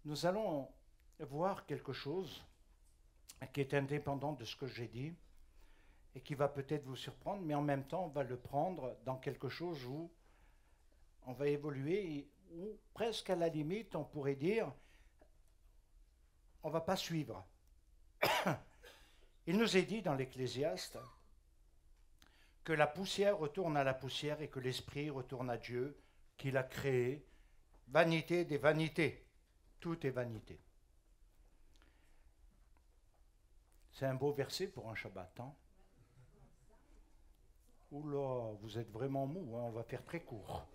Nous allons voir quelque chose qui est indépendant de ce que j'ai dit et qui va peut-être vous surprendre, mais en même temps, on va le prendre dans quelque chose où on va évoluer, ou presque à la limite, on pourrait dire, on ne va pas suivre. Il nous est dit dans l'Ecclésiaste que la poussière retourne à la poussière et que l'esprit retourne à Dieu qui l'a créé. Vanité des vanités. Tout est vanité. C'est un beau verset pour un Shabbat. Hein? Oula, vous êtes vraiment mou, hein? On va faire très court.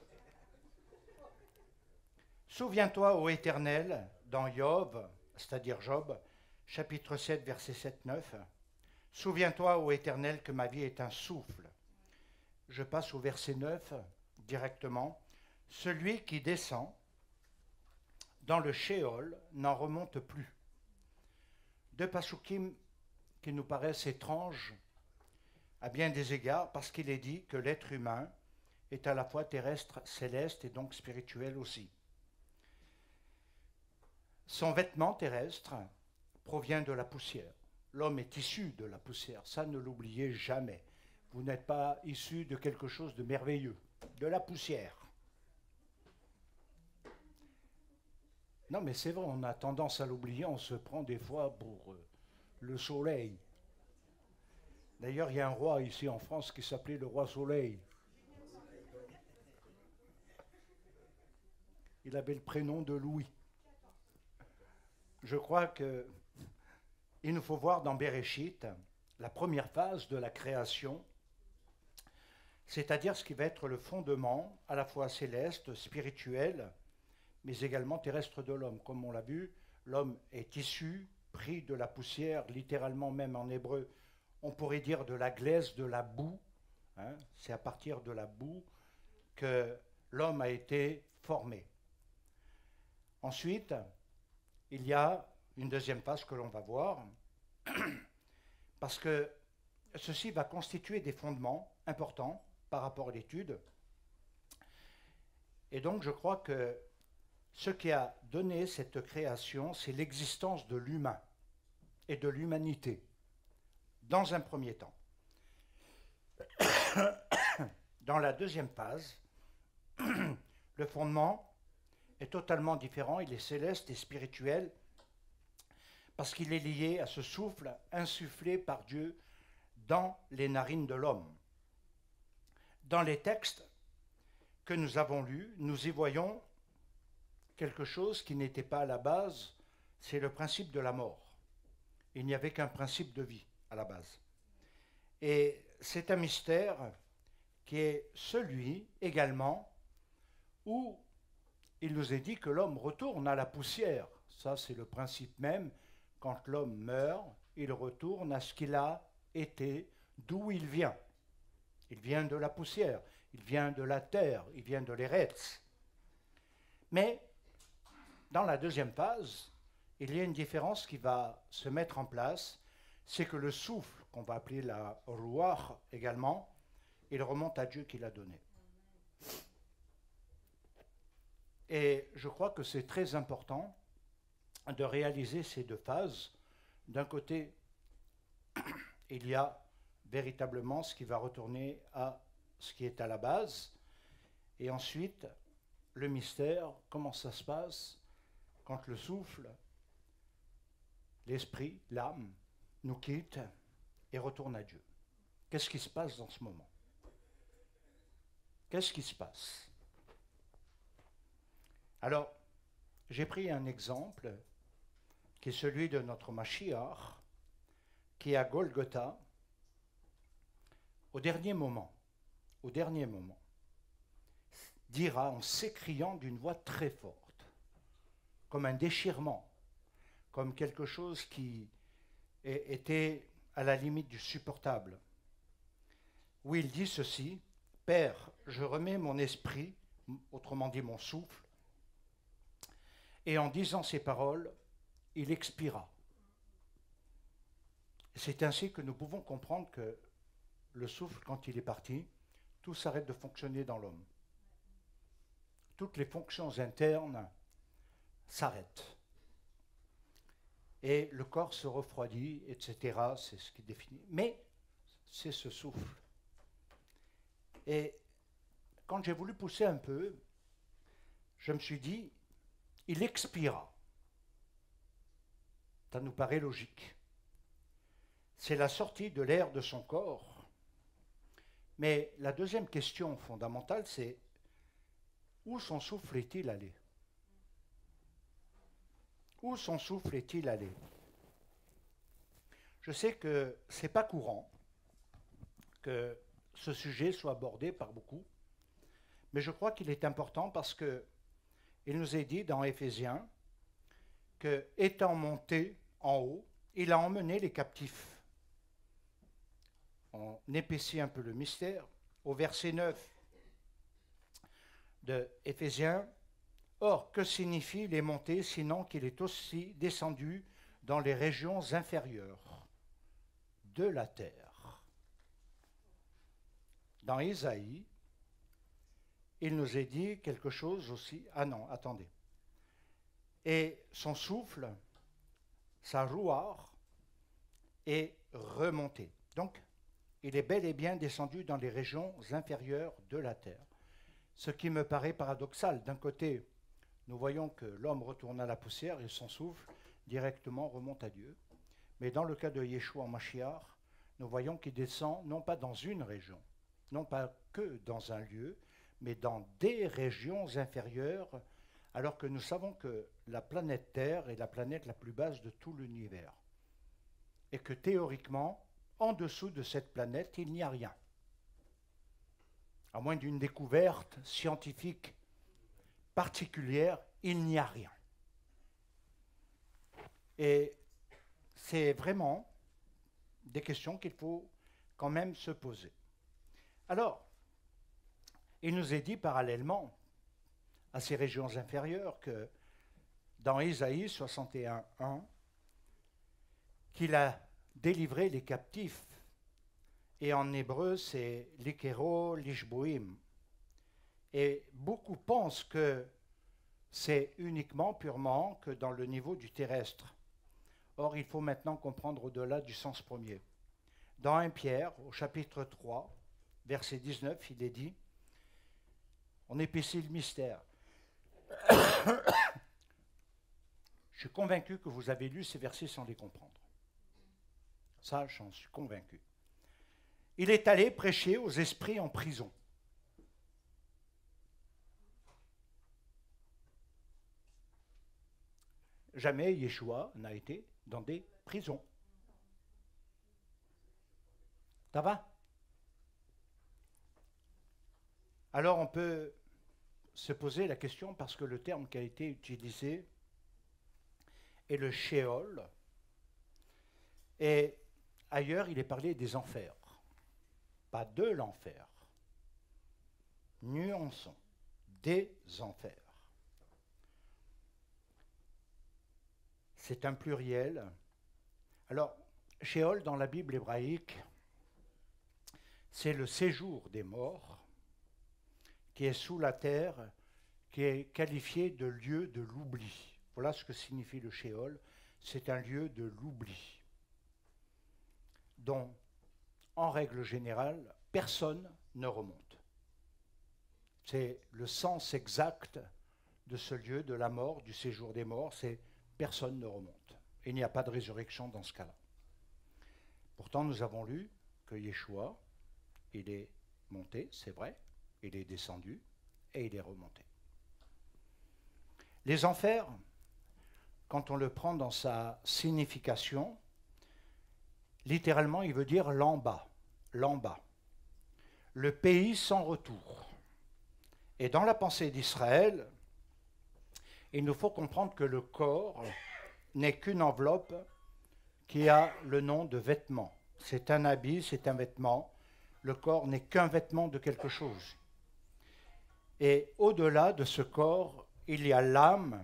Souviens-toi, ô Éternel, dans Job, c'est-à-dire Job, chapitre 7, verset 7-9. Souviens-toi, ô Éternel, que ma vie est un souffle. Je passe au verset 9 directement. Celui qui descend dans le Sheol n'en remonte plus. Deux pasukim qui nous paraissent étranges à bien des égards, parce qu'il est dit que l'être humain est à la fois terrestre, céleste et donc spirituel aussi. Son vêtement terrestre provient de la poussière. L'homme est issu de la poussière, ça ne l'oubliez jamais. Vous n'êtes pas issu de quelque chose de merveilleux, de la poussière. Non mais c'est vrai, on a tendance à l'oublier, on se prend des fois pour le soleil. D'ailleurs, il y a un roi ici en France qui s'appelait le roi Soleil. Il avait le prénom de Louis. Je crois qu'il nous faut voir dans Bereshit la première phase de la création, c'est-à-dire ce qui va être le fondement à la fois céleste, spirituel, mais également terrestre de l'homme. Comme on l'a vu, l'homme est issu, pris de la poussière, littéralement même en hébreu, on pourrait dire de la glaise, de la boue. Hein, c'est à partir de la boue que l'homme a été formé. Ensuite, il y a une deuxième phase que l'on va voir, parce que ceci va constituer des fondements importants par rapport à l'étude. Et donc je crois que ce qui a donné cette création, c'est l'existence de l'humain et de l'humanité, dans un premier temps. Dans la deuxième phase, le fondement est totalement différent, il est céleste et spirituel, parce qu'il est lié à ce souffle insufflé par Dieu dans les narines de l'homme. Dans les textes que nous avons lus, nous y voyons quelque chose qui n'était pas à la base, c'est le principe de la mort. Il n'y avait qu'un principe de vie à la base. Et c'est un mystère qui est celui également où il nous est dit que l'homme retourne à la poussière. Ça, c'est le principe même. Quand l'homme meurt, il retourne à ce qu'il a été, d'où il vient. Il vient de la poussière, il vient de la terre, il vient de l'Eretz. Mais dans la deuxième phase, il y a une différence qui va se mettre en place, c'est que le souffle, qu'on va appeler la ruach également, il remonte à Dieu qui l'a donné. Et je crois que c'est très important de réaliser ces deux phases. D'un côté, il y a véritablement ce qui va retourner à ce qui est à la base, et ensuite, le mystère, comment ça se passe quand le souffle, l'esprit, l'âme, nous quitte et retourne à Dieu. Qu'est-ce qui se passe dans ce moment? Qu'est-ce qui se passe? Alors, j'ai pris un exemple qui est celui de notre Mashiach, qui est à Golgotha, au dernier moment, dira en s'écriant d'une voix très forte, comme un déchirement, comme quelque chose qui était à la limite du supportable, où il dit ceci: Père, je remets mon esprit, autrement dit mon souffle, et en disant ces paroles, il expira. C'est ainsi que nous pouvons comprendre que le souffle, quand il est parti, tout s'arrête de fonctionner dans l'homme. Toutes les fonctions internes s'arrêtent. et le corps se refroidit, etc. C'est ce qui définit. Mais c'est ce souffle. Et quand j'ai voulu pousser un peu, je me suis dit, il expira. Ça nous paraît logique. C'est la sortie de l'air de son corps. Mais la deuxième question fondamentale, c'est où son souffle est-il allé? Où son souffle est-il allé? Je sais que ce n'est pas courant que ce sujet soit abordé par beaucoup, mais je crois qu'il est important parce qu'il nous est dit dans Éphésiens que, étant monté en haut, il a emmené les captifs. On épaissit un peu le mystère. Au verset 9 de Éphésiens, « Or, que signifie les montées, sinon qu'il est aussi descendu dans les régions inférieures de la terre ?» Dans Isaïe, il nous est dit quelque chose aussi. Ah non, attendez. Et son souffle, sa rouard, est remonté. Donc, il est bel et bien descendu dans les régions inférieures de la terre. Ce qui me paraît paradoxal. D'un côté, nous voyons que l'homme retourne à la poussière et son souffle directement remonte à Dieu. Mais dans le cas de Yeshua Mashiach, nous voyons qu'il descend non pas dans une région, non pas que dans un lieu, mais dans des régions inférieures, alors que nous savons que la planète Terre est la planète la plus basse de tout l'univers. Et que théoriquement, en dessous de cette planète, il n'y a rien. À moins d'une découverte scientifique particulière, il n'y a rien. Et c'est vraiment des questions qu'il faut quand même se poser. Alors, il nous est dit parallèlement à ces régions inférieures que dans Isaïe 61:1, qu'il a délivré les captifs. Et en hébreu, c'est l'ikero lishboim. Et beaucoup pensent que c'est uniquement, purement, que dans le niveau du terrestre. Or, il faut maintenant comprendre au-delà du sens premier. Dans 1 Pierre, au chapitre 3, verset 19, il est dit, on épaissit le mystère. Je suis convaincu que vous avez lu ces versets sans les comprendre. Ça, j'en suis convaincu. Il est allé prêcher aux esprits en prison. Jamais Yeshua n'a été dans des prisons. Ça va? Alors on peut se poser la question, parce que le terme qui a été utilisé est le Sheol, et ailleurs il est parlé des enfers, pas de l'enfer. Nuançons, des enfers. C'est un pluriel. Alors, Sheol dans la Bible hébraïque, c'est le séjour des morts qui est sous la terre, qui est qualifié de lieu de l'oubli. Voilà ce que signifie le Sheol. C'est un lieu de l'oubli, dont, en règle générale, personne ne remonte. C'est le sens exact de ce lieu de la mort, du séjour des morts, c'est personne ne remonte. Il n'y a pas de résurrection dans ce cas-là. Pourtant, nous avons lu que Yeshua, il est monté, c'est vrai, il est descendu et il est remonté. Les enfers, quand on le prend dans sa signification, littéralement, il veut dire l'en bas, le pays sans retour. Et dans la pensée d'Israël, il nous faut comprendre que le corps n'est qu'une enveloppe qui a le nom de vêtement. C'est un habit, c'est un vêtement. Le corps n'est qu'un vêtement de quelque chose. Et au-delà de ce corps, il y a l'âme,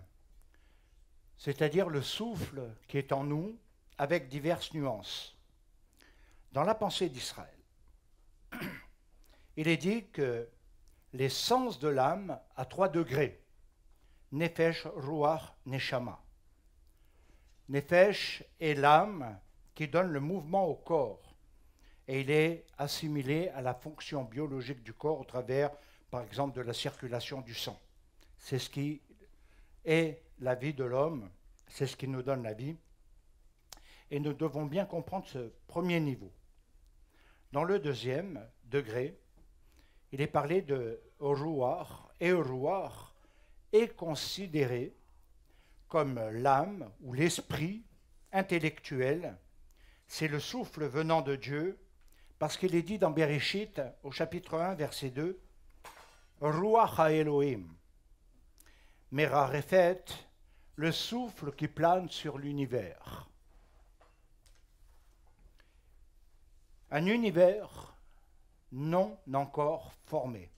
c'est-à-dire le souffle qui est en nous, avec diverses nuances. Dans la pensée d'Israël, il est dit que les sens de l'âme à 3 degrés, Nefesh, Ruach, Neshama. Nefesh est l'âme qui donne le mouvement au corps. Et il est assimilé à la fonction biologique du corps au travers, par exemple, de la circulation du sang. C'est ce qui est la vie de l'homme, c'est ce qui nous donne la vie. Et nous devons bien comprendre ce premier niveau. Dans le deuxième degré, il est parlé de Ruach, et Ruach est considéré comme l'âme ou l'esprit intellectuel. C'est le souffle venant de Dieu, parce qu'il est dit dans Bereshit, au chapitre 1, verset 2, Ruach ha-Elohim, Merarefet, le souffle qui plane sur l'univers. Un univers non encore formé.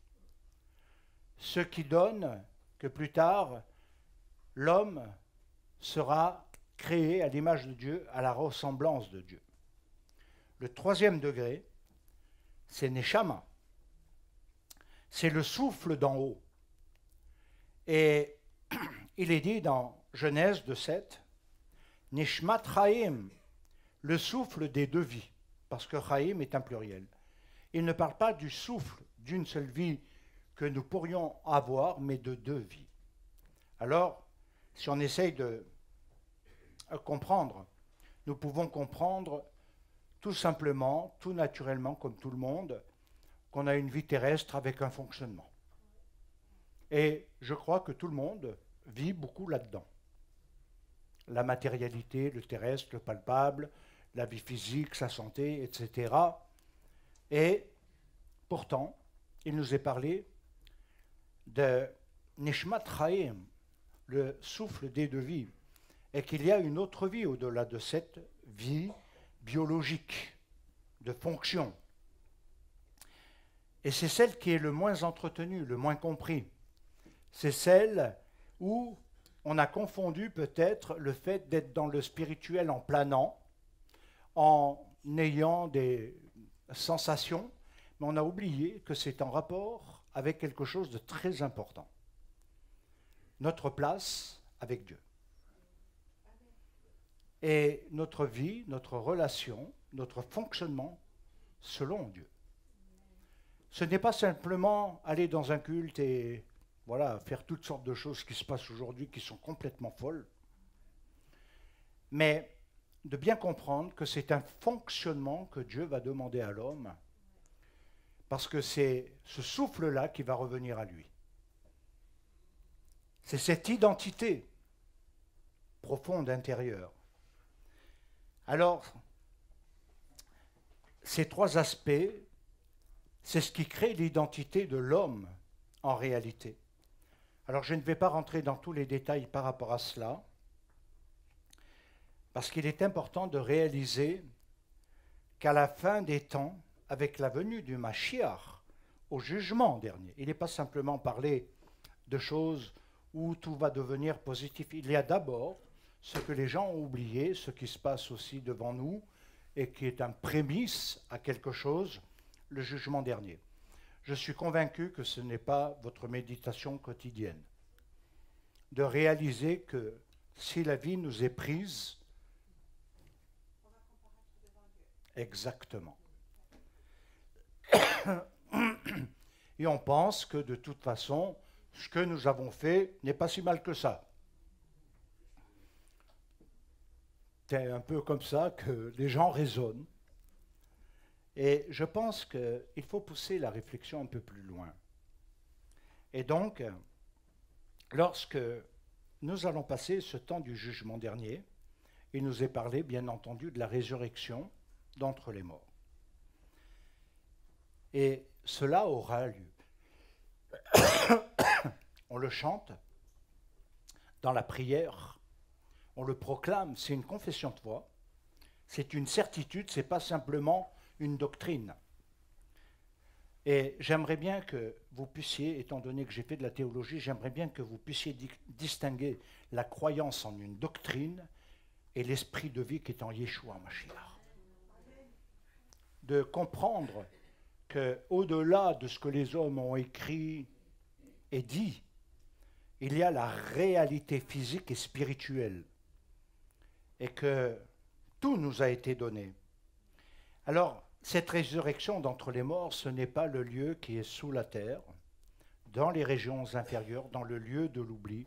Ce qui donne que plus tard, l'homme sera créé à l'image de Dieu, à la ressemblance de Dieu. Le troisième degré, c'est Neshama. C'est le souffle d'en haut. Et il est dit dans Genèse 2:7, Nishmat Chaim, le souffle des deux vies, parce que Chaim est un pluriel. Il ne parle pas du souffle d'une seule vie que nous pourrions avoir, mais de deux vies. Alors, si on essaye de comprendre, nous pouvons comprendre tout simplement, tout naturellement, comme tout le monde, qu'on a une vie terrestre avec un fonctionnement. Et je crois que tout le monde vit beaucoup là-dedans. La matérialité, le terrestre, le palpable, la vie physique, sa santé, etc. Et pourtant, il nous est parlé de Nishmat Chaim, le souffle des deux vies, et qu'il y a une autre vie au-delà de cette vie biologique, de fonction. Et c'est celle qui est le moins entretenue, le moins compris. C'est celle où on a confondu peut-être le fait d'être dans le spirituel en planant, en ayant des sensations, mais on a oublié que c'est en rapport avec quelque chose de très important. Notre place avec Dieu. Et notre vie, notre relation, notre fonctionnement selon Dieu. Ce n'est pas simplement aller dans un culte et voilà, faire toutes sortes de choses qui se passent aujourd'hui qui sont complètement folles, mais de bien comprendre que c'est un fonctionnement que Dieu va demander à l'homme, parce que c'est ce souffle-là qui va revenir à lui. C'est cette identité profonde intérieure. Alors, ces trois aspects, c'est ce qui crée l'identité de l'homme en réalité. Alors, je ne vais pas rentrer dans tous les détails par rapport à cela, parce qu'il est important de réaliser qu'à la fin des temps, avec la venue du Mashiach, au jugement dernier, il n'est pas simplement parler de choses où tout va devenir positif. Il y a d'abord ce que les gens ont oublié, ce qui se passe aussi devant nous, et qui est un prémisse à quelque chose, le jugement dernier. Je suis convaincu que ce n'est pas votre méditation quotidienne. De réaliser que si la vie nous est prise, exactement. Et on pense que de toute façon, ce que nous avons fait n'est pas si mal que ça. C'est un peu comme ça que les gens raisonnent. Et je pense qu'il faut pousser la réflexion un peu plus loin. Et donc, lorsque nous allons passer ce temps du jugement dernier, il nous est parlé, bien entendu, de la résurrection d'entre les morts. Et cela aura lieu. On le chante dans la prière, on le proclame, c'est une confession de foi, c'est une certitude, ce n'est pas simplement une doctrine. Et j'aimerais bien que vous puissiez, étant donné que j'ai fait de la théologie, j'aimerais bien que vous puissiez distinguer la croyance en une doctrine et l'esprit de vie qui est en Yeshua Mashiach. De comprendre qu'au-delà de ce que les hommes ont écrit et dit, il y a la réalité physique et spirituelle. et que tout nous a été donné. Alors, cette résurrection d'entre les morts, ce n'est pas le lieu qui est sous la terre, dans les régions inférieures, dans le lieu de l'oubli,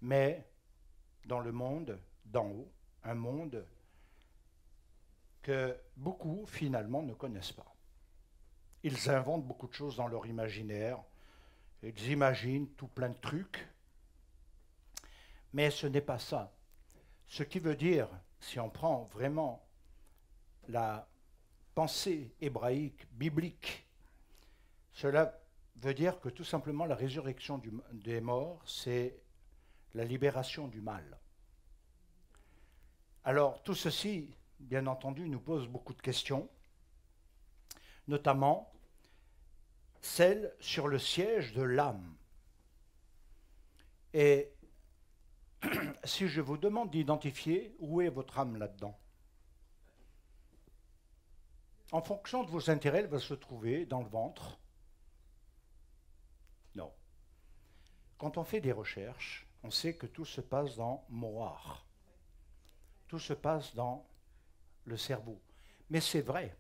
mais dans le monde d'en haut, un monde que beaucoup, finalement, ne connaissent pas. Ils inventent beaucoup de choses dans leur imaginaire, ils imaginent tout plein de trucs, mais ce n'est pas ça. Ce qui veut dire, si on prend vraiment la pensée hébraïque, biblique, cela veut dire que tout simplement la résurrection des morts, c'est la libération du mal. Alors tout ceci, bien entendu, nous pose beaucoup de questions, notamment celle sur le siège de l'âme. Et si je vous demande d'identifier où est votre âme là-dedans, en fonction de vos intérêts, elle va se trouver dans le ventre. Non. Quand on fait des recherches, on sait que tout se passe dans Mohar. Tout se passe dans le cerveau. Mais c'est vrai,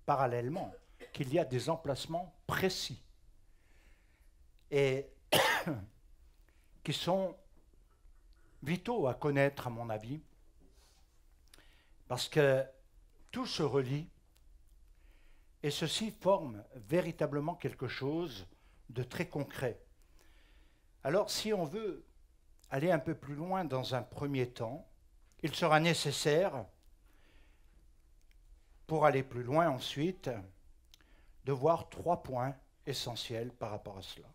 parallèlement, qu'il y a des emplacements précis et qui sont vitaux à connaître, à mon avis, parce que tout se relie et ceci forme véritablement quelque chose de très concret. Alors, si on veut aller un peu plus loin dans un premier temps, il sera nécessaire, pour aller plus loin ensuite, de voir 3 points essentiels par rapport à cela.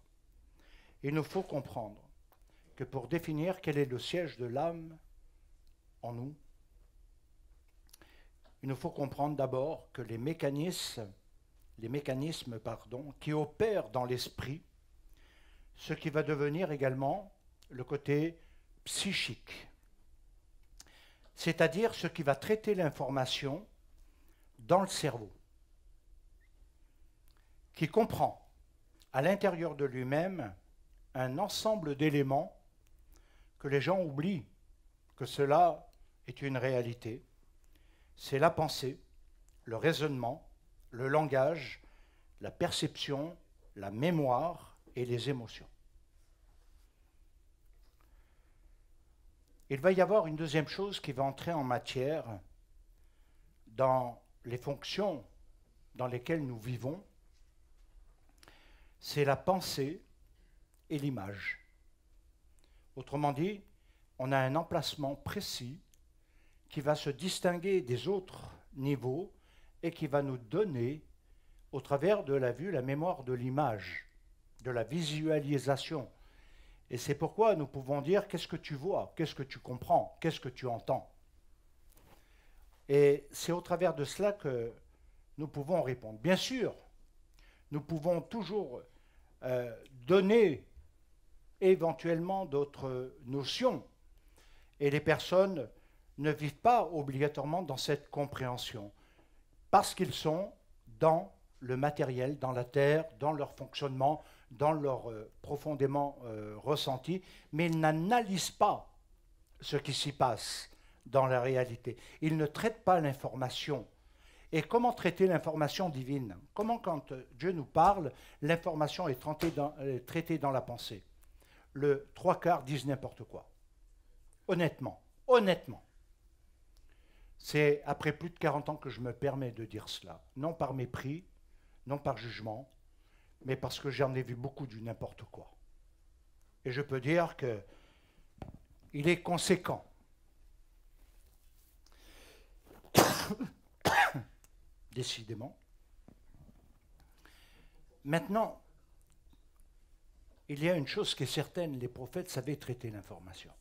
Il nous faut comprendre que pour définir quel est le siège de l'âme en nous, il nous faut comprendre d'abord que les mécanismes qui opèrent dans l'esprit, ce qui va devenir également le côté psychique, c'est-à-dire ce qui va traiter l'information dans le cerveau, qui comprend à l'intérieur de lui-même un ensemble d'éléments que les gens oublient que cela est une réalité. C'est la pensée, le raisonnement, le langage, la perception, la mémoire et les émotions. Il va y avoir une deuxième chose qui va entrer en matière dans les fonctions dans lesquelles nous vivons, c'est la pensée et l'image. Autrement dit, on a un emplacement précis qui va se distinguer des autres niveaux et qui va nous donner, au travers de la vue, la mémoire de l'image, de la visualisation. Et c'est pourquoi nous pouvons dire qu'est-ce que tu vois, qu'est-ce que tu comprends, qu'est-ce que tu entends. Et c'est au travers de cela que nous pouvons répondre. Bien sûr, nous pouvons toujours donner éventuellement d'autres notions. Et les personnes ne vivent pas obligatoirement dans cette compréhension, parce qu'ils sont dans le matériel, dans la terre, dans leur fonctionnement, dans leur profondément ressenti, mais ils n'analysent pas ce qui s'y passe dans la réalité. Ils ne traitent pas l'information. Et comment traiter l'information divine? Comment, quand Dieu nous parle, l'information est traitée dans la pensée? Le 3/4 disent n'importe quoi. Honnêtement. C'est après plus de 40 ans que je me permets de dire cela. Non par mépris, non par jugement, mais parce que j'en ai vu beaucoup du n'importe quoi. Et je peux dire qu'il est conséquent. Décidément. Maintenant, il y a une chose qui est certaine, les prophètes savaient traiter l'information.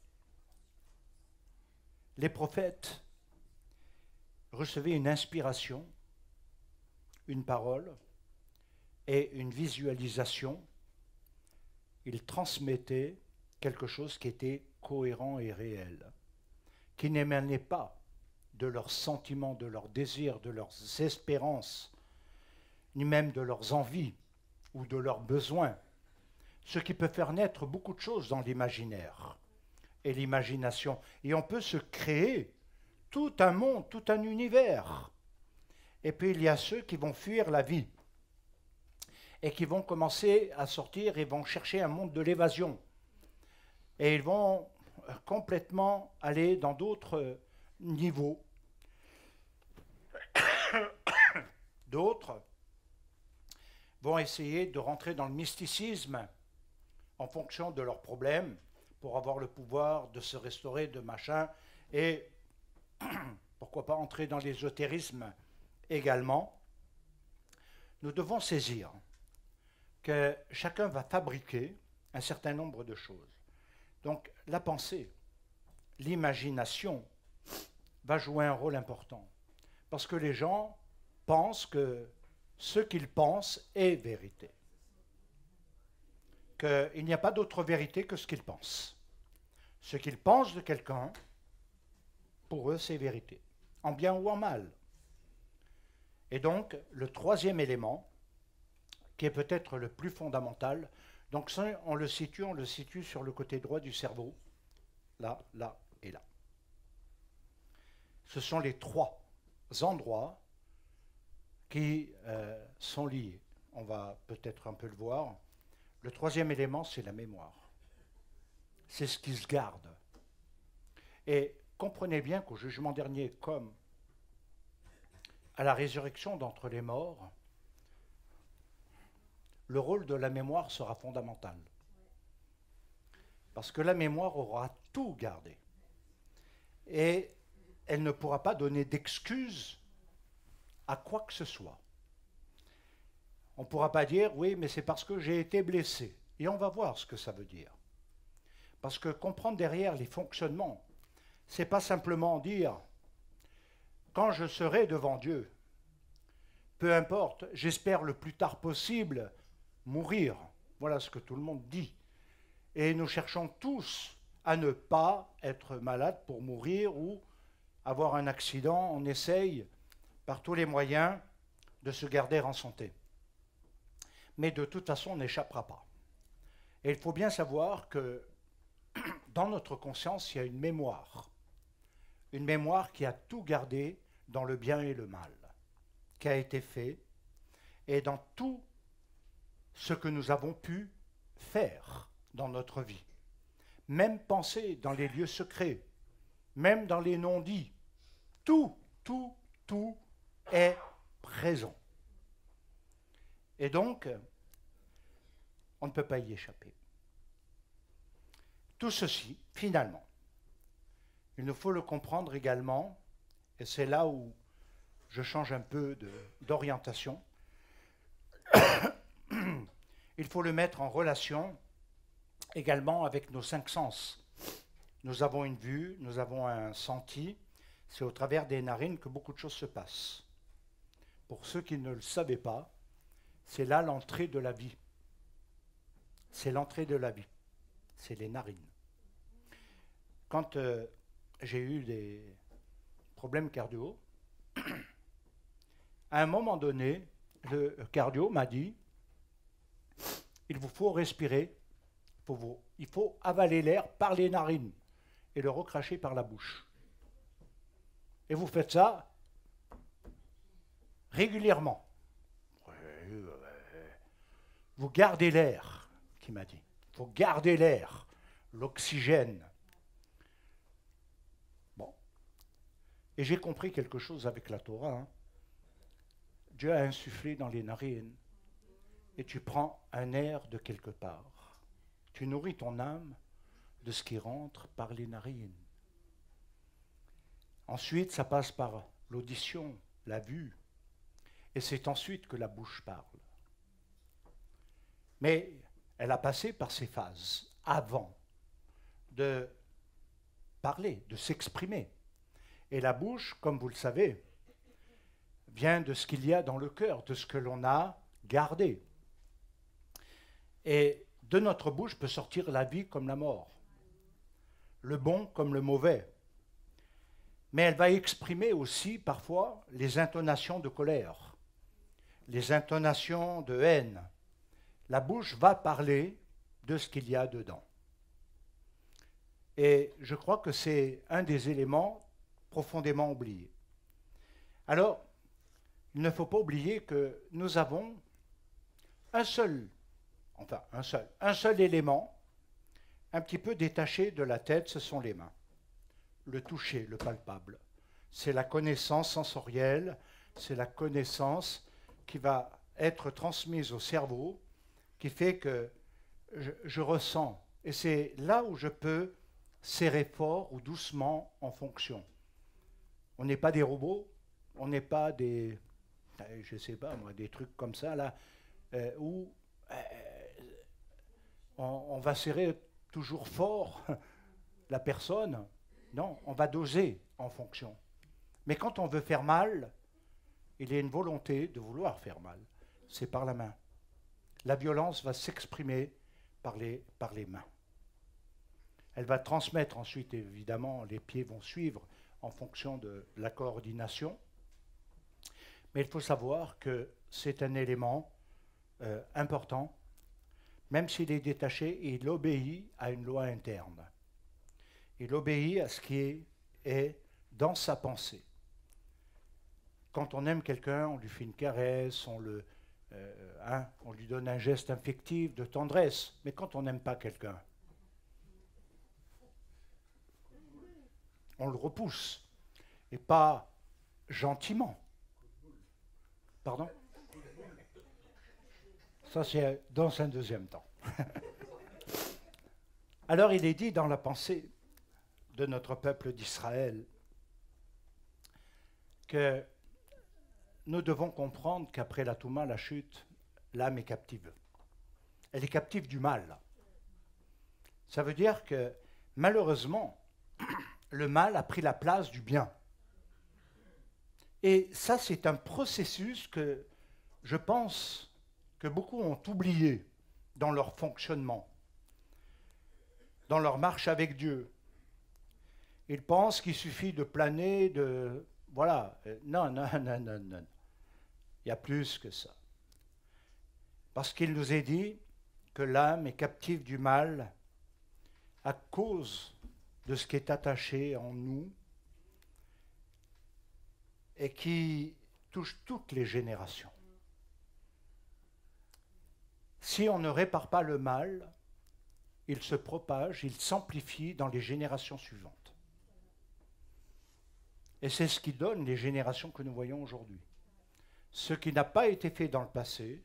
Les prophètes recevaient une inspiration, une parole et une visualisation. Ils transmettaient quelque chose qui était cohérent et réel, qui n'émanait pas de leurs sentiments, de leurs désirs, de leurs espérances, ni même de leurs envies ou de leurs besoins, ce qui peut faire naître beaucoup de choses dans l'imaginaire. et l'imagination. Et on peut se créer tout un monde, tout un univers. Et puis il y a ceux qui vont fuir la vie et qui vont commencer à sortir et vont chercher un monde de l'évasion. Et ils vont complètement aller dans d'autres niveaux. D'autres vont essayer de rentrer dans le mysticisme en fonction de leurs problèmes pour avoir le pouvoir de se restaurer, de machin, et pourquoi pas entrer dans l'ésotérisme également. Nous devons saisir que chacun va fabriquer un certain nombre de choses. Donc la pensée, l'imagination va jouer un rôle important. Parce que les gens pensent que ce qu'ils pensent est vérité. Qu'il n'y a pas d'autre vérité que ce qu'ils pensent. Ce qu'ils pensent de quelqu'un, pour eux, c'est vérité, en bien ou en mal. Et donc, le troisième élément, qui est peut-être le plus fondamental, donc ça, on le situe sur le côté droit du cerveau, là, là et là. Ce sont les trois endroits qui sont liés. On va peut-être un peu le voir. Le troisième élément, c'est la mémoire. C'est ce qui se garde. Et comprenez bien qu'au jugement dernier, comme à la résurrection d'entre les morts, le rôle de la mémoire sera fondamental. Parce que la mémoire aura tout gardé. Et elle ne pourra pas donner d'excuses à quoi que ce soit. On ne pourra pas dire, oui, mais c'est parce que j'ai été blessé. Et on va voir ce que ça veut dire. Parce que comprendre derrière les fonctionnements, ce n'est pas simplement dire, quand je serai devant Dieu, peu importe, j'espère le plus tard possible mourir. Voilà ce que tout le monde dit. Et nous cherchons tous à ne pas être malades pour mourir ou avoir un accident. On essaye par tous les moyens de se garder en santé. Mais de toute façon, on n'échappera pas. Et il faut bien savoir que dans notre conscience, il y a une mémoire qui a tout gardé dans le bien et le mal, qui a été fait, et dans tout ce que nous avons pu faire dans notre vie. Même penser dans les lieux secrets, même dans les non-dits, tout est présent. Et donc, on ne peut pas y échapper. Tout ceci, finalement, il nous faut le comprendre également, et c'est là où je change un peu d'orientation, il faut le mettre en relation également avec nos 5 sens. Nous avons une vue, nous avons un senti, c'est au travers des narines que beaucoup de choses se passent. Pour ceux qui ne le savaient pas, c'est là l'entrée de la vie. C'est l'entrée de la vie. C'est les narines. Quand j'ai eu des problèmes cardio, à un moment donné, le cardio m'a dit, il vous faut respirer, il faut avaler l'air par les narines et le recracher par la bouche. Et vous faites ça régulièrement. Vous gardez l'air, qui m'a dit. Il faut garder l'air, l'oxygène. Bon. Et j'ai compris quelque chose avec la Torah. Hein. Dieu a insufflé dans les narines et tu prends un air de quelque part. Tu nourris ton âme de ce qui rentre par les narines. Ensuite, ça passe par l'audition, la vue, et c'est ensuite que la bouche parle. Mais elle a passé par ces phases avant de parler, de s'exprimer. Et la bouche, comme vous le savez, vient de ce qu'il y a dans le cœur, de ce que l'on a gardé. Et de notre bouche peut sortir la vie comme la mort, le bon comme le mauvais. Mais elle va exprimer aussi parfois les intonations de colère, les intonations de haine. La bouche va parler de ce qu'il y a dedans. Et je crois que c'est un des éléments profondément oubliés. Alors, il ne faut pas oublier que nous avons un seul élément, un petit peu détaché de la tête, ce sont les mains. Le toucher, le palpable. C'est la connaissance sensorielle, c'est la connaissance qui va être transmise au cerveau, qui fait que je ressens. Et c'est là où je peux serrer fort ou doucement en fonction. On n'est pas des robots, on n'est pas des, je sais pas moi, des trucs comme ça là, où on va serrer toujours fort la personne. Non, on va doser en fonction. Mais quand on veut faire mal, il y a une volonté de vouloir faire mal. C'est par la main. La violence va s'exprimer par les mains. Elle va transmettre ensuite, évidemment, les pieds vont suivre en fonction de la coordination. Mais il faut savoir que c'est un élément important, même s'il est détaché, il obéit à une loi interne. Il obéit à ce qui est dans sa pensée. Quand on aime quelqu'un, on lui fait une caresse, on lui donne un geste affectif de tendresse. Mais quand on n'aime pas quelqu'un, on le repousse. Et pas gentiment. Pardon ? Ça, c'est dans un deuxième temps. Alors, il est dit dans la pensée de notre peuple d'Israël que nous devons comprendre qu'après la Touma, la chute, l'âme est captive. Elle est captive du mal. Ça veut dire que, malheureusement, le mal a pris la place du bien. Et ça, c'est un processus que je pense que beaucoup ont oublié dans leur fonctionnement, dans leur marche avec Dieu. Ils pensent qu'il suffit de planer, de... Voilà. Non. Il y a plus que ça. Parce qu'il nous est dit que l'âme est captive du mal à cause de ce qui est attaché en nous et qui touche toutes les générations. Si on ne répare pas le mal, il se propage, il s'amplifie dans les générations suivantes. Et c'est ce qui donne les générations que nous voyons aujourd'hui. Ce qui n'a pas été fait dans le passé,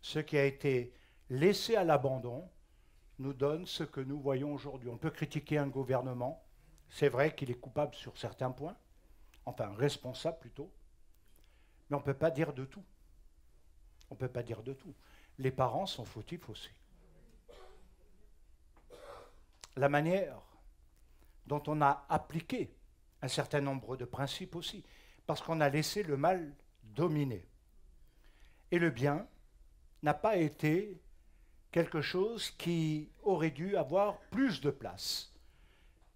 ce qui a été laissé à l'abandon, nous donne ce que nous voyons aujourd'hui. On peut critiquer un gouvernement, c'est vrai qu'il est coupable sur certains points, enfin responsable plutôt, mais on ne peut pas dire de tout. On ne peut pas dire de tout. Les parents sont fautifs aussi. La manière dont on a appliqué un certain nombre de principes aussi, parce qu'on a laissé le mal dominer. Et le bien n'a pas été quelque chose qui aurait dû avoir plus de place.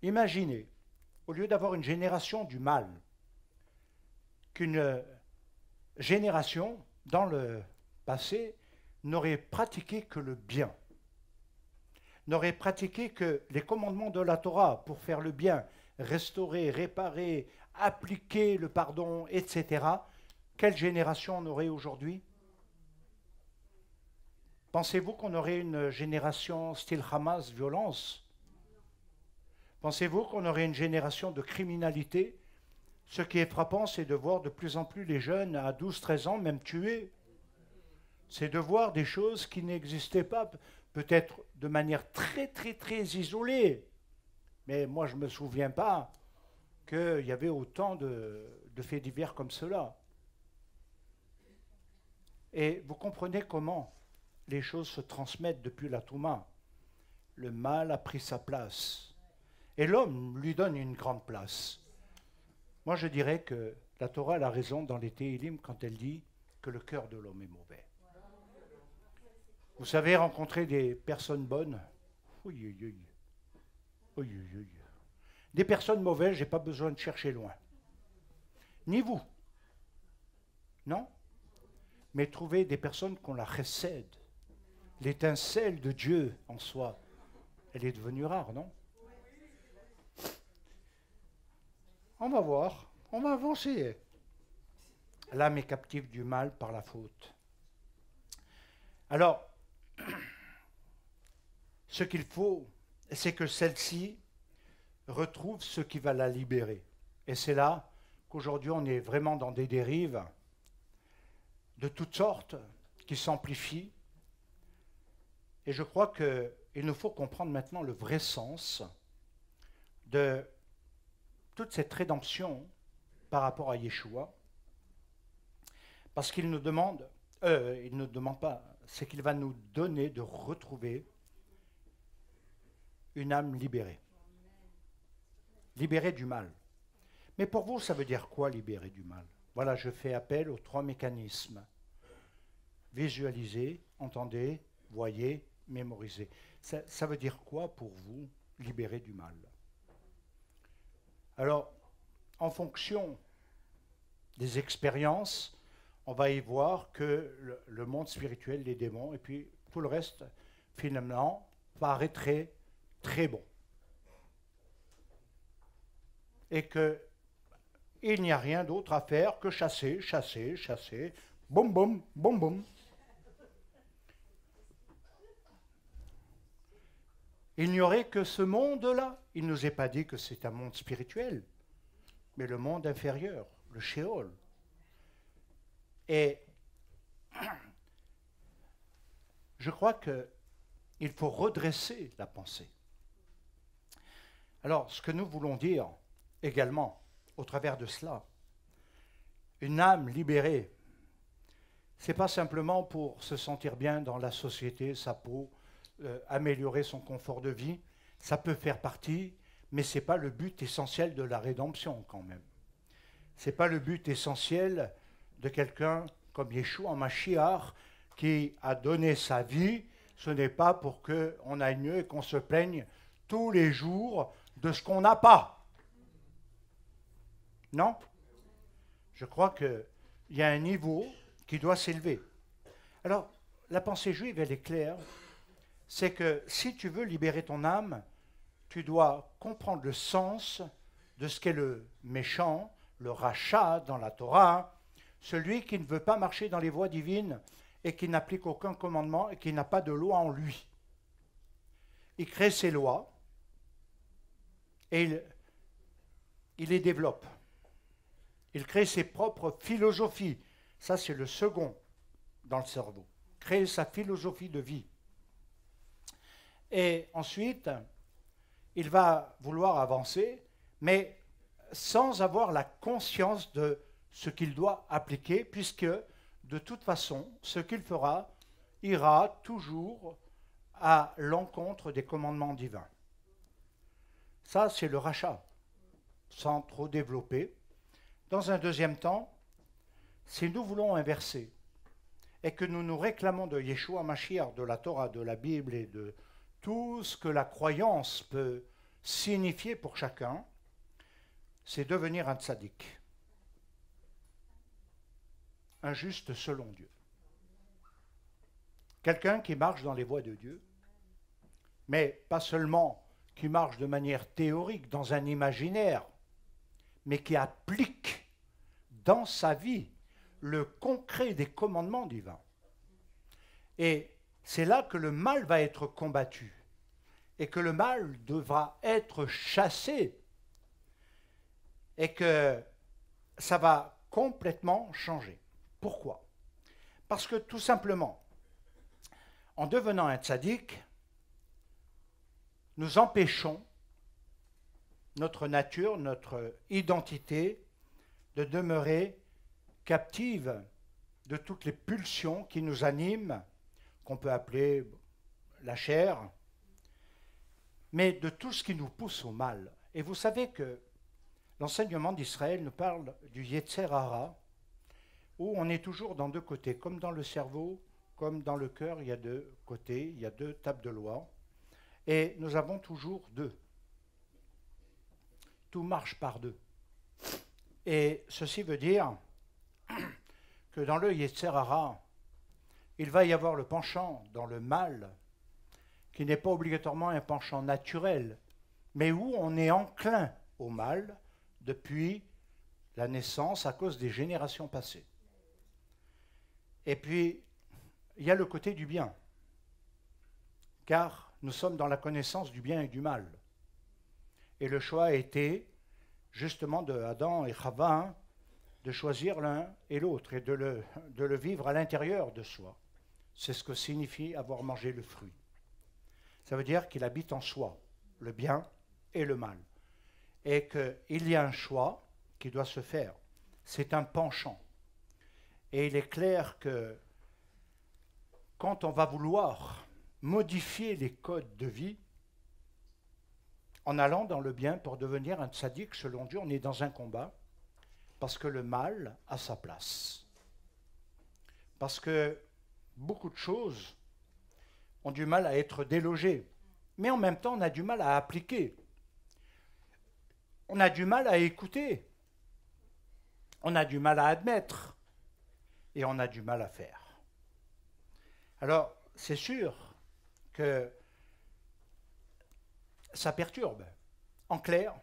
Imaginez, au lieu d'avoir une génération du mal, qu'une génération, dans le passé, n'aurait pratiqué que le bien, n'aurait pratiqué que les commandements de la Torah pour faire le bien, restaurer, réparer, appliquer le pardon, etc. Quelle génération on aurait aujourd'hui ? Pensez-vous qu'on aurait une génération style Hamas, violence ? Pensez-vous qu'on aurait une génération de criminalité ? Ce qui est frappant, c'est de voir de plus en plus les jeunes à 12-13 ans même tués. C'est de voir des choses qui n'existaient pas, peut-être de manière très isolée. Mais moi, je ne me souviens pas qu'il y avait autant de faits divers comme cela. Et vous comprenez comment les choses se transmettent depuis la Touma. Le mal a pris sa place. Et l'homme lui donne une grande place. Moi, je dirais que la Torah a raison dans les Téhilim quand elle dit que le cœur de l'homme est mauvais. Vous savez, rencontrer des personnes bonnes, des personnes mauvaises, je n'ai pas besoin de chercher loin. Ni vous. Non ? Mais trouver des personnes qui ont la chesed, l'étincelle de Dieu en soi, Elle est devenue rare, non? On va voir, on va avancer. L'âme est captive du mal par la faute. Alors, ce qu'il faut, c'est que celle-ci retrouve ce qui va la libérer. Et c'est là qu'aujourd'hui on est vraiment dans des dérives de toutes sortes qui s'amplifient. Et je crois qu'il nous faut comprendre maintenant le vrai sens de toute cette rédemption par rapport à Yeshua. Parce qu'il nous demande, il ne demande pas, c'est qu'il va nous donner de retrouver une âme libérée. Libérée du mal. Mais pour vous, ça veut dire quoi, libérer du mal? Voilà, je fais appel aux 3 mécanismes. Visualiser, entendez, voyez, mémoriser. Ça veut dire quoi pour vous, libérer du mal? Alors, en fonction des expériences, on va y voir que le monde spirituel, les démons, et puis tout le reste, finalement, paraîtrait très bon. Et qu'il n'y a rien d'autre à faire que chasser, chasser, chasser, boum, boum, boum, boum. Il n'y aurait que ce monde-là. Il ne nous est pas dit que c'est un monde spirituel, mais le monde inférieur, le Sheol. Et je crois qu'il faut redresser la pensée. Alors, ce que nous voulons dire également, au travers de cela, une âme libérée, ce n'est pas simplement pour se sentir bien dans la société, sa peau, améliorer son confort de vie, ça peut faire partie, mais ce n'est pas le but essentiel de la rédemption quand même. Ce n'est pas le but essentiel de quelqu'un comme Yeshua en Mashiach qui a donné sa vie. Ce n'est pas pour qu'on aille mieux et qu'on se plaigne tous les jours de ce qu'on n'a pas. Non? Je crois qu'il y a un niveau qui doit s'élever. Alors, la pensée juive, elle est claire. C'est que si tu veux libérer ton âme, tu dois comprendre le sens de ce qu'est le méchant, le rachat dans la Torah, celui qui ne veut pas marcher dans les voies divines et qui n'applique aucun commandement et qui n'a pas de loi en lui. Il crée ses lois et il les développe. Il crée ses propres philosophies. Ça, c'est le second dans le cerveau. Créer sa philosophie de vie. Et ensuite, il va vouloir avancer, mais sans avoir la conscience de ce qu'il doit appliquer, puisque de toute façon, ce qu'il fera ira toujours à l'encontre des commandements divins. Ça, c'est le rachat, sans trop développer. Dans un deuxième temps, si nous voulons inverser et que nous nous réclamons de Yeshua Mashiach, de la Torah, de la Bible et de tout ce que la croyance peut signifier pour chacun, c'est devenir un tzaddik, un juste selon Dieu. Quelqu'un qui marche dans les voies de Dieu, mais pas seulement qui marche de manière théorique dans un imaginaire, mais qui applique dans sa vie le concret des commandements divins. Et c'est là que le mal va être combattu et que le mal devra être chassé et que ça va complètement changer. Pourquoi? Parce que tout simplement, en devenant un tzaddik, nous empêchons notre nature, notre identité de demeurer captive de toutes les pulsions qui nous animent, qu'on peut appeler la chair, mais de tout ce qui nous pousse au mal. Et vous savez que l'enseignement d'Israël nous parle du Yetzer Hara, où on est toujours dans deux côtés, comme dans le cerveau, comme dans le cœur, il y a deux côtés, il y a deux tables de loi, et nous avons toujours deux. Tout marche par deux. Et ceci veut dire que dans le Yetzer Hara, il va y avoir le penchant dans le mal qui n'est pas obligatoirement un penchant naturel, mais où on est enclin au mal depuis la naissance à cause des générations passées. Et puis, il y a le côté du bien, car nous sommes dans la connaissance du bien et du mal. Et le choix a été, justement, de Adam et Chava, hein, de choisir l'un et l'autre et de le vivre à l'intérieur de soi. C'est ce que signifie avoir mangé le fruit. Ça veut dire qu'il habite en soi, le bien et le mal. Et qu'il y a un choix qui doit se faire. C'est un penchant. Et il est clair que quand on va vouloir modifier les codes de vie, en allant dans le bien pour devenir un tzaddik, selon Dieu, on est dans un combat, parce que le mal a sa place. Parce que beaucoup de choses ont du mal à être délogées, mais en même temps, on a du mal à appliquer. On a du mal à écouter. On a du mal à admettre. Et on a du mal à faire. Alors, c'est sûr que ça perturbe. En clair,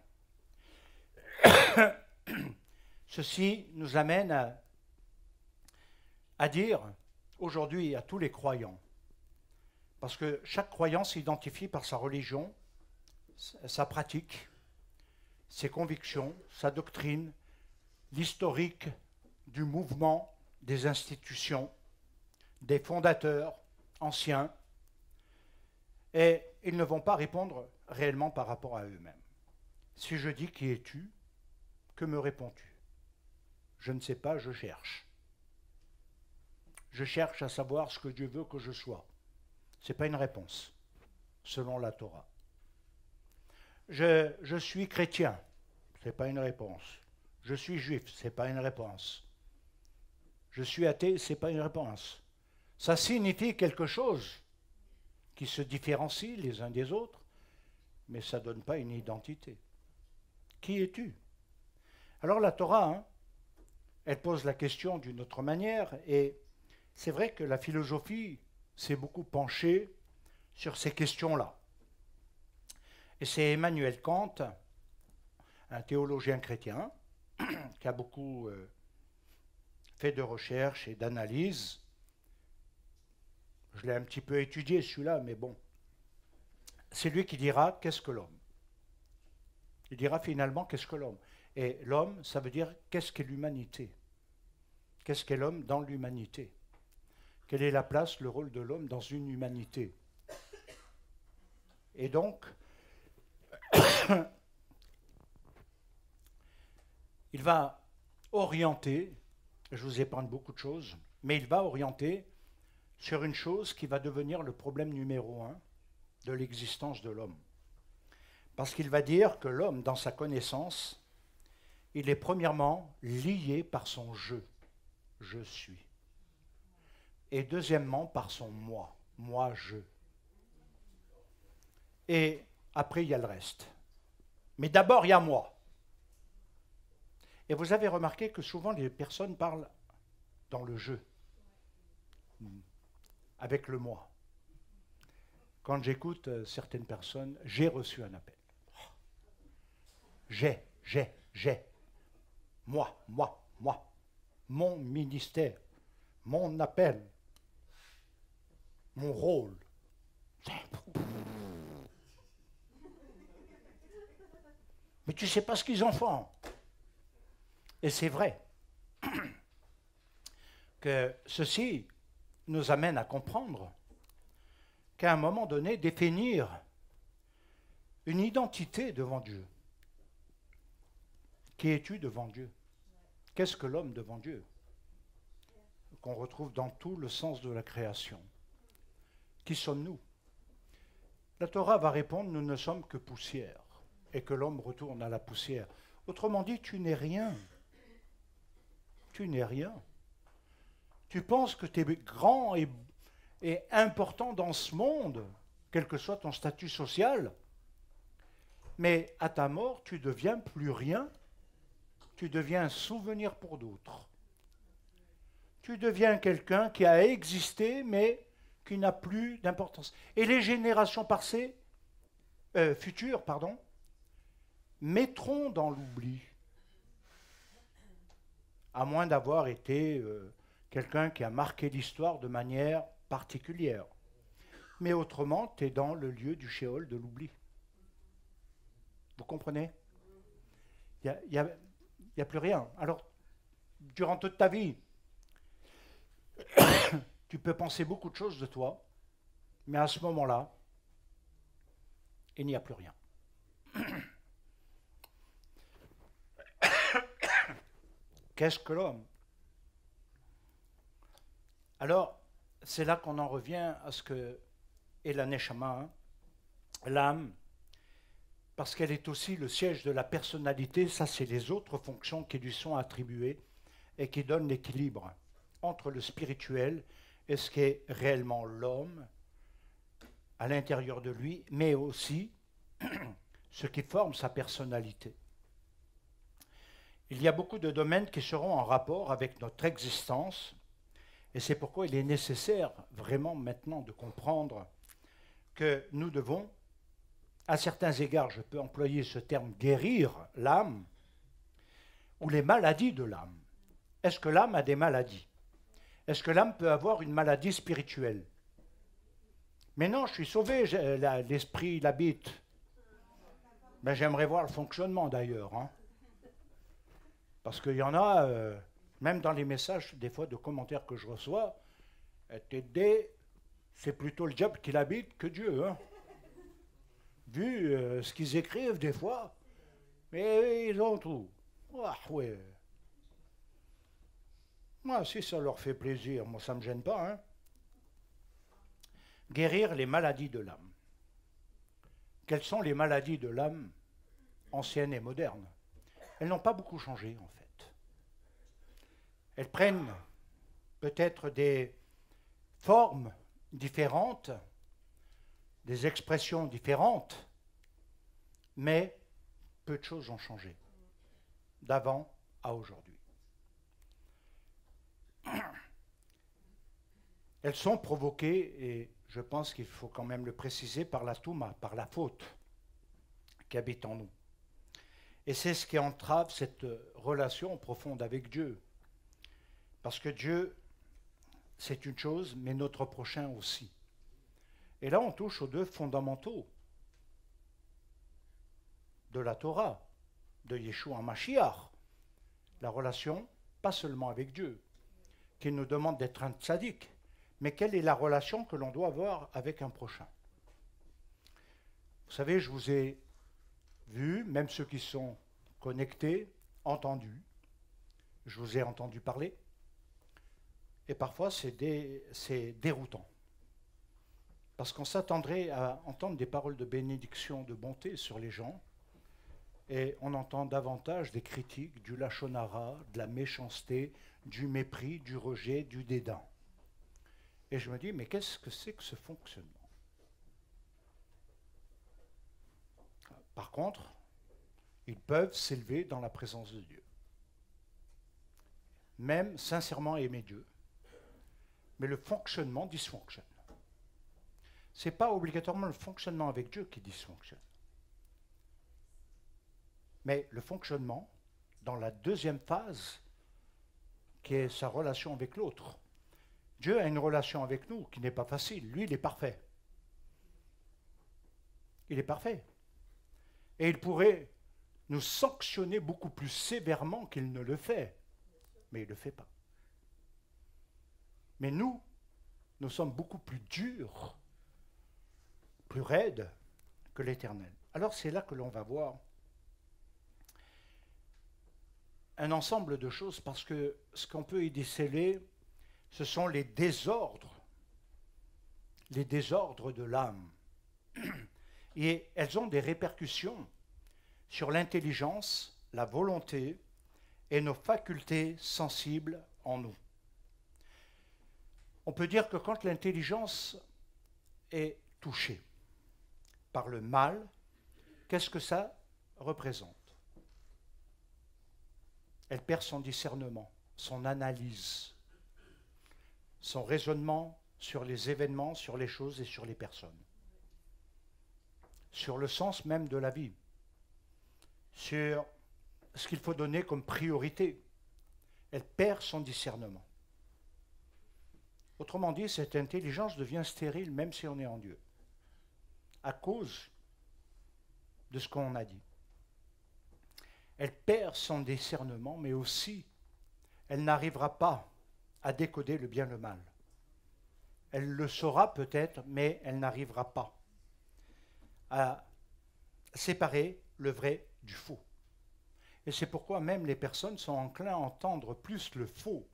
ceci nous amène à dire aujourd'hui à tous les croyants, parce que chaque croyant s'identifie par sa religion, sa pratique, ses convictions, sa doctrine, l'historique du mouvement, des institutions, des fondateurs anciens, et ils ne vont pas répondre réellement par rapport à eux-mêmes. Si je dis « Qui es-tu » que me réponds-tu? Je ne sais pas, je cherche. Je cherche à savoir ce que Dieu veut que je sois. Ce n'est pas une réponse, selon la Torah. Je suis chrétien, ce n'est pas une réponse. Je suis juif, ce n'est pas une réponse. Je suis athée, ce n'est pas une réponse. Ça signifie quelque chose qui se différencie les uns des autres, mais ça ne donne pas une identité. Qui es-tu? Alors la Torah, hein, elle pose la question d'une autre manière, et c'est vrai que la philosophie s'est beaucoup penchée sur ces questions-là. Et c'est Emmanuel Kant, un théologien chrétien, qui a beaucoup fait de recherches et d'analyses. Je l'ai un petit peu étudié celui-là, mais bon. C'est lui qui dira qu'est-ce que l'homme. Il dira finalement qu'est-ce que l'homme. Et l'homme, ça veut dire qu'est-ce qu'est l'humanité. Qu'est-ce qu'est l'homme dans l'humanité? Quelle est la place, le rôle de l'homme dans une humanité? Et donc, il va orienter, je vous épargne beaucoup de choses, mais il va orienter sur une chose qui va devenir le problème numéro 1 de l'existence de l'homme. Parce qu'il va dire que l'homme, dans sa connaissance, il est premièrement lié par son je suis. Et deuxièmement, par son moi, je. Et après, il y a le reste. Mais d'abord, il y a moi. Et vous avez remarqué que souvent, les personnes parlent dans le je, avec le moi. Quand j'écoute certaines personnes, j'ai reçu un appel. J'ai. Moi. Mon ministère, mon appel, mon rôle. Mais tu ne sais pas ce qu'ils en font. Et c'est vrai que ceci nous amène à comprendre qu'à un moment donné, définir une identité devant Dieu. Qui es-tu devant Dieu? Qu'est-ce que l'homme devant Dieu? Qu'on retrouve dans tout le sens de la création. Qui sommes-nous? La Torah va répondre, nous ne sommes que poussière, et que l'homme retourne à la poussière. Autrement dit, tu n'es rien. Tu n'es rien. Tu penses que tu es grand et important dans ce monde, quel que soit ton statut social, mais à ta mort, tu deviens plus rien. Tu deviens un souvenir pour d'autres. Tu deviens quelqu'un qui a existé, mais qui n'a plus d'importance. Et les générations futures, mettront dans l'oubli, à moins d'avoir été quelqu'un qui a marqué l'histoire de manière particulière. Mais autrement, tu es dans le lieu du shéol de l'oubli. Vous comprenez? Il n'y a plus rien. Alors, durant toute ta vie, tu peux penser beaucoup de choses de toi, mais à ce moment-là, il n'y a plus rien. Qu'est-ce que l'homme? Alors, c'est là qu'on en revient à ce que est la Neshama, l'âme, parce qu'elle est aussi le siège de la personnalité. Ça, c'est les autres fonctions qui lui sont attribuées et qui donnent l'équilibre entre le spirituel et ce qu'est réellement l'homme à l'intérieur de lui, mais aussi ce qui forme sa personnalité. Il y a beaucoup de domaines qui seront en rapport avec notre existence, et c'est pourquoi il est nécessaire vraiment maintenant de comprendre que nous devons, à certains égards, je peux employer ce terme, guérir l'âme, ou les maladies de l'âme. Est-ce que l'âme a des maladies? Est-ce que l'âme peut avoir une maladie spirituelle? Mais non, je suis sauvé, l'esprit l'habite. Ben, j'aimerais voir le fonctionnement d'ailleurs. Parce qu'il y en a, même dans les messages, des fois, de commentaires que je reçois, c'est plutôt le diable qui l'habite que Dieu. Vu ce qu'ils écrivent des fois, mais ils ont tout. Ah, ouais. Moi, si ça leur fait plaisir, moi, ça ne me gêne pas. Guérir les maladies de l'âme. Quelles sont les maladies de l'âme anciennes et modernes? Elles n'ont pas beaucoup changé, en fait. Elles prennent peut-être des formes différentes, des expressions différentes, mais peu de choses ont changé, d'avant à aujourd'hui. Elles sont provoquées, et je pense qu'il faut quand même le préciser, par la touma, par la faute qui habite en nous. Et c'est ce qui entrave cette relation profonde avec Dieu. Parce que Dieu, c'est une chose, mais notre prochain aussi. Et là, on touche aux deux fondamentaux de la Torah, de Yeshua Mashiach. La relation, pas seulement avec Dieu, qui nous demande d'être un tzaddik, mais quelle est la relation que l'on doit avoir avec un prochain? Vous savez, je vous ai vu, même ceux qui sont connectés, entendus. Je vous ai entendu parler. Et parfois, c'est déroutant. Parce qu'on s'attendrait à entendre des paroles de bénédiction, de bonté sur les gens, et on entend davantage des critiques, du lachon hara, de la méchanceté, du mépris, du rejet, du dédain. Et je me dis, mais qu'est-ce que c'est que ce fonctionnement? Par contre, ils peuvent s'élever dans la présence de Dieu. Même sincèrement aimer Dieu. Mais le fonctionnement dysfonctionne. Ce n'est pas obligatoirement le fonctionnement avec Dieu qui dysfonctionne. Mais le fonctionnement, dans la deuxième phase, qui est sa relation avec l'autre. Dieu a une relation avec nous qui n'est pas facile. Lui, il est parfait. Il est parfait. Et il pourrait nous sanctionner beaucoup plus sévèrement qu'il ne le fait. Mais il ne le fait pas. Mais nous sommes beaucoup plus durs, plus raides que l'Éternel. Alors c'est là que l'on va voir un ensemble de choses, parce que ce qu'on peut y déceler, ce sont les désordres de l'âme. Et elles ont des répercussions sur l'intelligence, la volonté et nos facultés sensibles en nous. On peut dire que quand l'intelligence est touchée par le mal, qu'est-ce que ça représente? Elle perd son discernement, son analyse, son raisonnement, sur les événements, sur les choses et sur les personnes. Sur le sens même de la vie. Sur ce qu'il faut donner comme priorité. Elle perd son discernement. Autrement dit, cette intelligence devient stérile même si on est en Dieu. À cause de ce qu'on a dit. Elle perd son discernement, mais aussi, elle n'arrivera pas à décoder le bien et le mal. Elle le saura peut-être, mais elle n'arrivera pas à séparer le vrai du faux. Et c'est pourquoi même les personnes sont enclins à entendre plus le faux,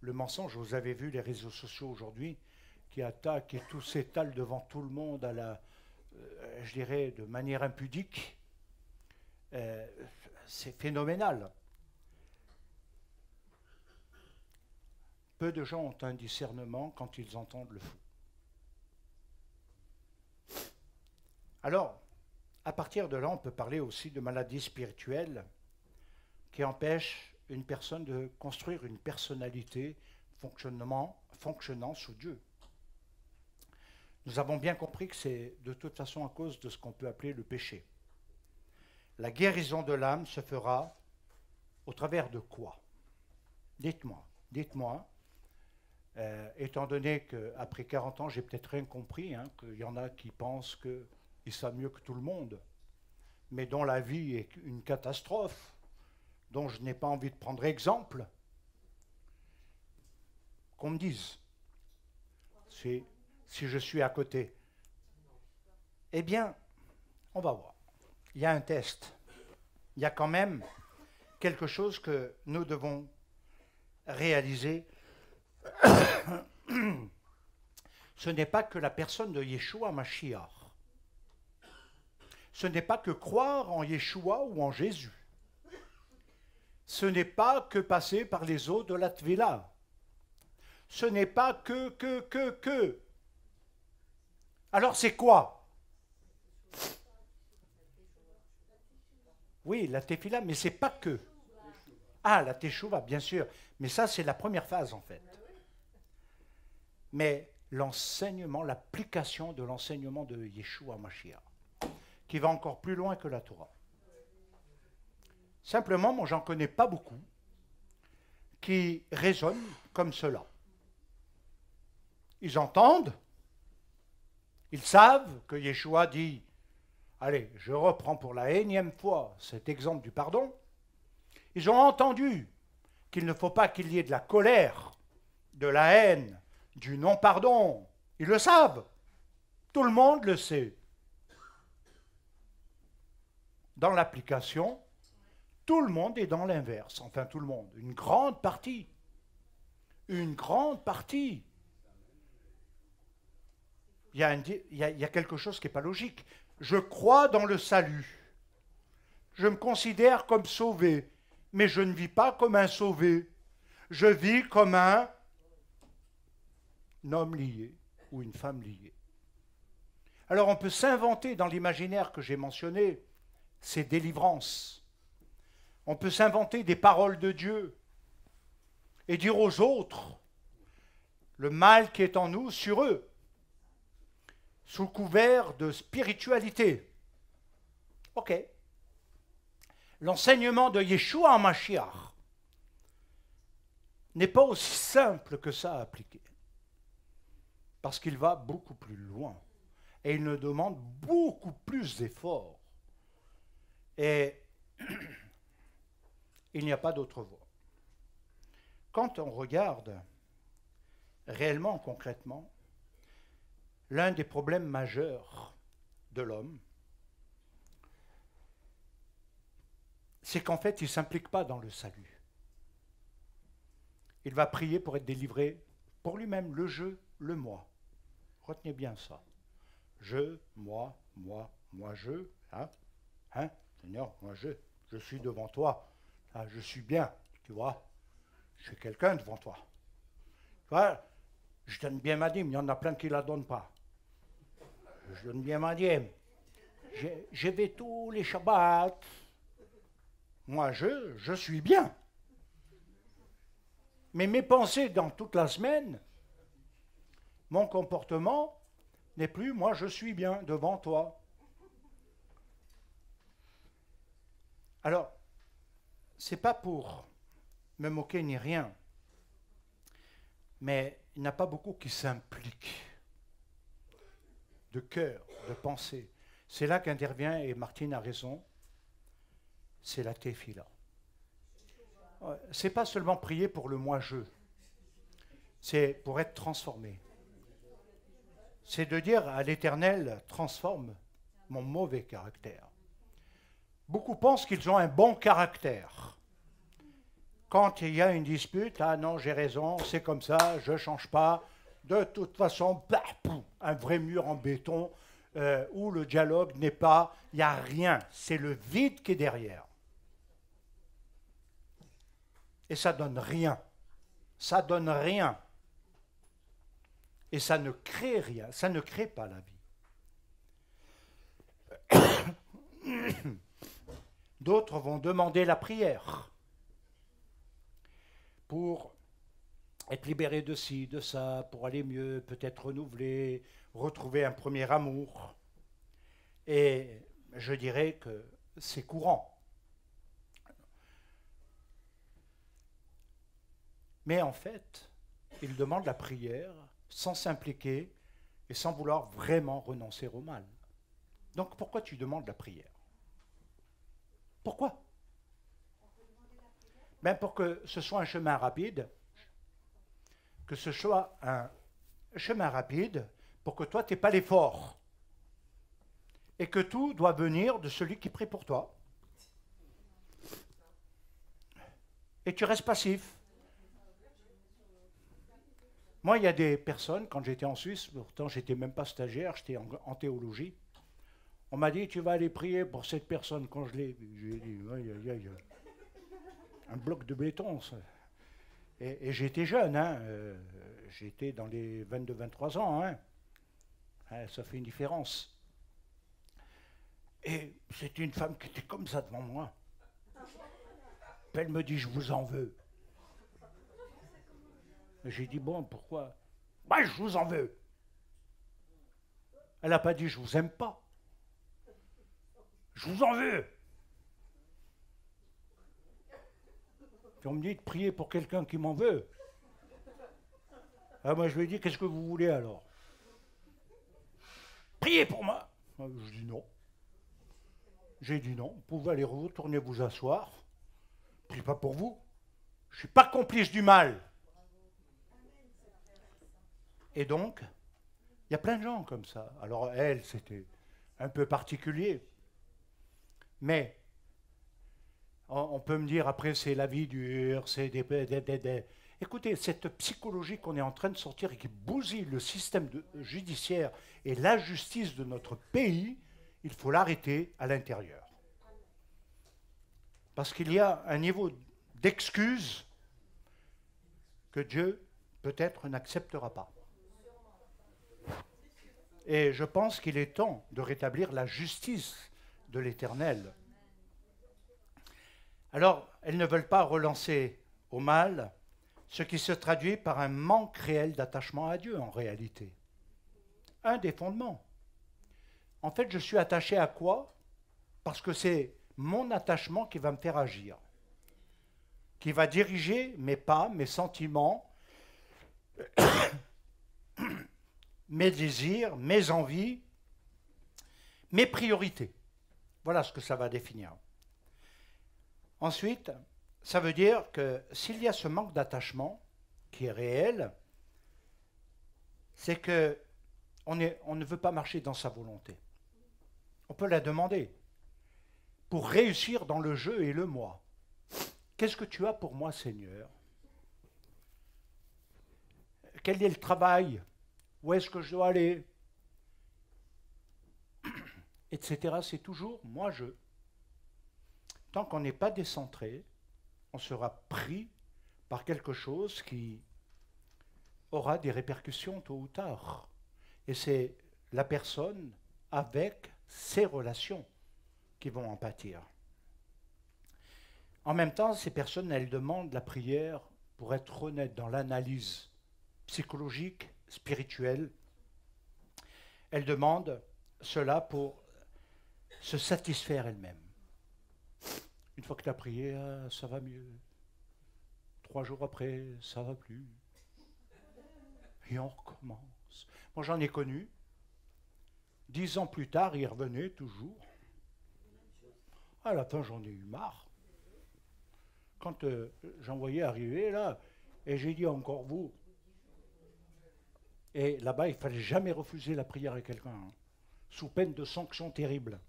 le mensonge. Vous avez vu les réseaux sociaux aujourd'hui qui attaquent et tout s'étale devant tout le monde à la, je dirais, de manière impudique. C'est phénoménal. Peu de gens ont un discernement quand ils entendent le faux. Alors, à partir de là, on peut parler aussi de maladies spirituelles qui empêchent une personne de construire une personnalité fonctionnant sous Dieu. Nous avons bien compris que c'est de toute façon à cause de ce qu'on peut appeler le péché. La guérison de l'âme se fera au travers de quoi? Dites-moi, étant donné qu'après 40 ans, j'ai peut-être rien compris, hein, qu'il y en a qui pensent qu'ils savent mieux que tout le monde, mais dont la vie est une catastrophe, dont je n'ai pas envie de prendre exemple, qu'on me dise si je suis à côté. Eh bien, on va voir. Il y a un test. Il y a quand même quelque chose que nous devons réaliser. Ce n'est pas que la personne de Yeshua Mashiach. Ce n'est pas que croire en Yeshua ou en Jésus. Ce n'est pas que passer par les eaux de la Tvila. Ce n'est pas que. Alors c'est quoi? Oui, la Tefila, mais c'est pas que. Ah, la Teshuva, bien sûr. Mais ça, c'est la première phase, en fait. Mais l'enseignement, l'application de l'enseignement de Yeshua Mashiach, qui va encore plus loin que la Torah. Simplement, moi, j'en connais pas beaucoup qui raisonnent comme cela. Ils entendent, ils savent que Yeshua dit, allez, je reprends pour la énième fois cet exemple du pardon. Ils ont entendu qu'il ne faut pas qu'il y ait de la colère, de la haine, du non-pardon. Ils le savent. Tout le monde le sait. Dans l'application, tout le monde est dans l'inverse. Enfin, tout le monde. Une grande partie. Une grande partie. Il y a quelque chose qui n'est pas logique. Je crois dans le salut. Je me considère comme sauvé. Mais je ne vis pas comme un sauvé. Je vis comme un homme lié ou une femme liée. Alors on peut s'inventer dans l'imaginaire que j'ai mentionné ces délivrances. On peut s'inventer des paroles de Dieu et dire aux autres le mal qui est en nous sur eux, sous couvert de spiritualité. Ok. L'enseignement de Yeshua en Mashiach n'est pas aussi simple que ça à appliquer. Parce qu'il va beaucoup plus loin. Et il nous demande beaucoup plus d'efforts. Et il n'y a pas d'autre voie. Quand on regarde réellement, concrètement, l'un des problèmes majeurs de l'homme, c'est qu'en fait, il ne s'implique pas dans le salut. Il va prier pour être délivré pour lui-même, le je, le moi. Retenez bien ça. Je, moi, je. Hein, Seigneur, moi, je suis devant toi. Ah, je suis bien, tu vois. Je suis quelqu'un devant toi. Tu vois, je donne bien ma dîme. Il y en a plein qui ne la donnent pas. Je donne bien ma dîme. Je vais tous les Shabbats. Moi, je suis bien. Mais mes pensées dans toute la semaine, Mon comportement n'est plus moi je suis bien devant toi. Alors, c'est pas pour me moquer ni rien, mais il n'y en a pas beaucoup qui s'impliquent de cœur, de pensée. C'est là qu'intervient, et Martine a raison, c'est la tefila. C'est pas seulement prier pour le moi-je, c'est pour être transformé. C'est de dire à l'Éternel, transforme mon mauvais caractère. Beaucoup pensent qu'ils ont un bon caractère. Quand il y a une dispute, ah non, j'ai raison, c'est comme ça, je ne change pas. De toute façon, bah, un vrai mur en béton où le dialogue n'est pas, il n'y a rien, c'est le vide qui est derrière. Et ça donne rien. Ça donne rien. Et ça ne crée rien, ça ne crée pas la vie. D'autres vont demander la prière pour être libéré de ci, de ça, pour aller mieux, peut-être renouveler, retrouver un premier amour. Et je dirais que c'est courant. Mais en fait, ils demandent la prière sans s'impliquer et sans vouloir vraiment renoncer au mal. Donc pourquoi tu demandes la prière? Pourquoi? Ben pour que ce soit un chemin rapide, que ce soit un chemin rapide pour que toi, tu n'aies pas l'effort. Et que tout doit venir de celui qui prie pour toi. Et tu restes passif. Moi, il y a des personnes, quand j'étais en Suisse, pourtant je n'étais même pas stagiaire, j'étais en théologie, on m'a dit, tu vas aller prier pour cette personne congelée. J'ai dit, aïe, un bloc de béton, ça. Et j'étais jeune, hein, j'étais dans les 22-23 ans, hein. Ça fait une différence. Et c'était une femme qui était comme ça devant moi. Elle me dit, je vous en veux. J'ai dit, bon, pourquoi? Bah, je vous en veux. Elle n'a pas dit, je vous aime pas. Je vous en veux. Puis on me dit de prier pour quelqu'un qui m'en veut. Ah, moi, je lui ai dit, qu'est-ce que vous voulez alors? Priez pour moi. Je dis non. J'ai dit non, vous pouvez aller retourner vous asseoir. Prie pas pour vous. Je ne suis pas complice du mal. Et donc, il y a plein de gens comme ça. Alors elle, c'était un peu particulier. Mais on peut me dire, après, c'est la vie dure, c'est des... Écoutez, cette psychologie qu'on est en train de sortir et qui bousille le système judiciaire et la justice de notre pays, il faut l'arrêter à l'intérieur. Parce qu'il y a un niveau d'excuse que Dieu, peut-être, n'acceptera pas. Et je pense qu'il est temps de rétablir la justice de l'Éternel. Alors, elles ne veulent pas relancer au mal, ce qui se traduit par un manque réel d'attachement à Dieu, en réalité. Un des fondements. En fait, je suis attaché à quoi? Parce que c'est mon attachement qui va me faire agir, qui va diriger mes pas, mes sentiments, mes désirs, mes envies, mes priorités. Voilà ce que ça va définir. Ensuite, ça veut dire que s'il y a ce manque d'attachement qui est réel, c'est que on ne veut pas marcher dans sa volonté. On peut la demander pour réussir dans le je et le moi. Qu'est-ce que tu as pour moi, Seigneur? Quel est le travail? Où est-ce que je dois aller? Etc. C'est toujours moi-je. Tant qu'on n'est pas décentré, on sera pris par quelque chose qui aura des répercussions tôt ou tard. Et c'est la personne avec ses relations qui vont en pâtir. En même temps, ces personnes, elles demandent la prière pour être honnêtes dans l'analyse psychologique, spirituelle, elle demande cela pour se satisfaire elle-même. Une fois que tu as prié, ça va mieux. 3 jours après, ça va plus. Et on recommence. Moi, j'en ai connu. 10 ans plus tard, il revenait toujours. À la fin, j'en ai eu marre. Quand j'en voyais arriver, là, et j'ai dit encore vous. Et là-bas, il ne fallait jamais refuser la prière à quelqu'un, hein, sous peine de sanctions terribles.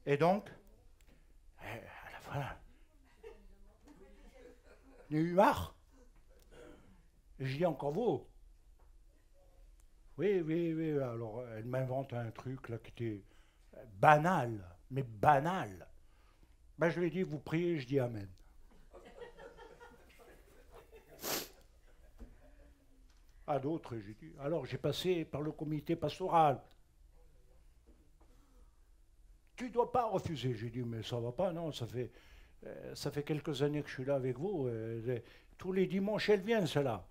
Et donc, à la fin, j'ai eu marre. Et j'ai dit encore vous. Oui, oui, oui. Alors, elle m'invente un truc là qui était banal, mais banal. Ben, je lui ai dit, vous priez, je dis Amen. À d'autres, j'ai dit. Alors, j'ai passé par le comité pastoral. Tu ne dois pas refuser. J'ai dit, mais ça ne va pas, non, ça fait quelques années que je suis là avec vous. Tous les dimanches, elle vient, celle-là.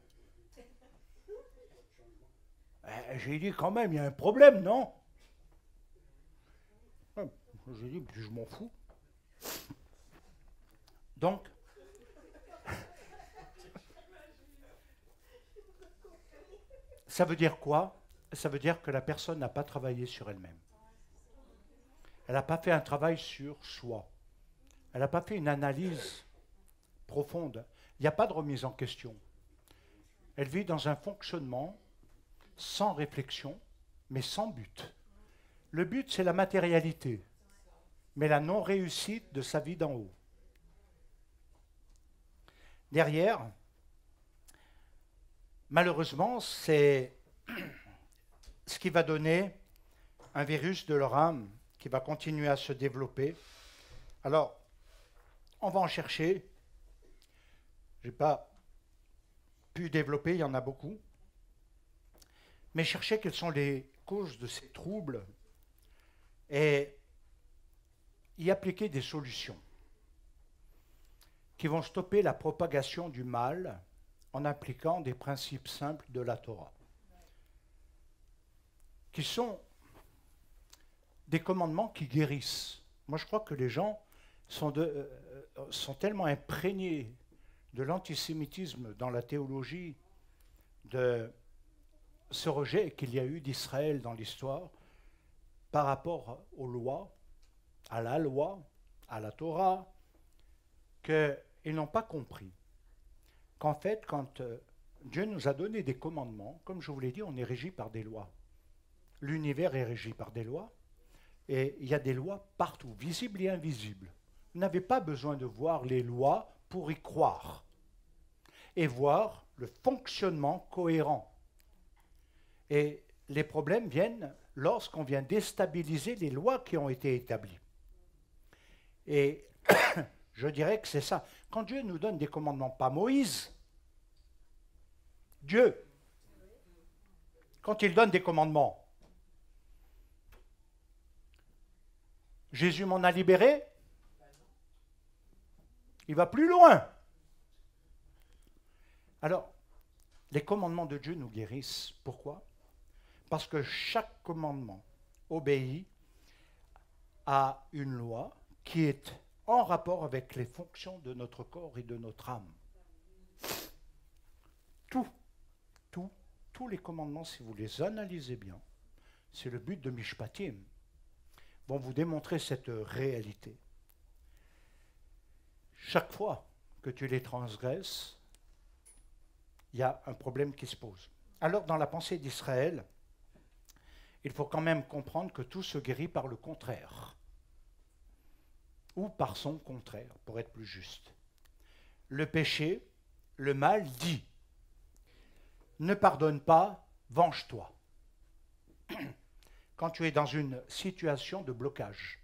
J'ai dit, quand même, il y a un problème, non? J'ai dit, je m'en fous. Donc, ça veut dire quoi? Ça veut dire que la personne n'a pas travaillé sur elle-même. Elle n'a pas fait un travail sur soi. Elle n'a pas fait une analyse profonde. Il n'y a pas de remise en question. Elle vit dans un fonctionnement sans réflexion, mais sans but. Le but, c'est la matérialité, mais la non-réussite de sa vie d'en haut. Derrière, malheureusement, c'est ce qui va donner un virus de leur âme qui va continuer à se développer. Alors, on va en chercher. Je n'ai pas pu développer, il y en a beaucoup. Mais chercher quelles sont les causes de ces troubles et y appliquer des solutions qui vont stopper la propagation du mal en appliquant des principes simples de la Torah, qui sont des commandements qui guérissent. Moi, je crois que les gens sont tellement imprégnés de l'antisémitisme dans la théologie, de ce rejet qu'il y a eu d'Israël dans l'histoire par rapport aux lois, à la Torah, qu'ils n'ont pas compris qu'en fait, quand Dieu nous a donné des commandements, comme je vous l'ai dit, on est régi par des lois. L'univers est régi par des lois, et il y a des lois partout, visibles et invisibles. Vous n'avez pas besoin de voir les lois pour y croire et voir le fonctionnement cohérent. Et les problèmes viennent lorsqu'on vient déstabiliser les lois qui ont été établies. Et je dirais que c'est ça. Quand Dieu nous donne des commandements, pas Moïse, Dieu, quand il donne des commandements, Jésus m'en a libéré, il va plus loin. Alors, les commandements de Dieu nous guérissent. Pourquoi? Parce que chaque commandement obéit à une loi qui est en rapport avec les fonctions de notre corps et de notre âme. Tous les commandements, si vous les analysez bien, c'est le but de Mishpatim, vont vous démontrer cette réalité. Chaque fois que tu les transgresses, il y a un problème qui se pose. Alors, dans la pensée d'Israël, il faut quand même comprendre que tout se guérit par le contraire, ou par son contraire, pour être plus juste. Le péché, le mal dit « Ne pardonne pas, venge-toi ». Quand tu es dans une situation de blocage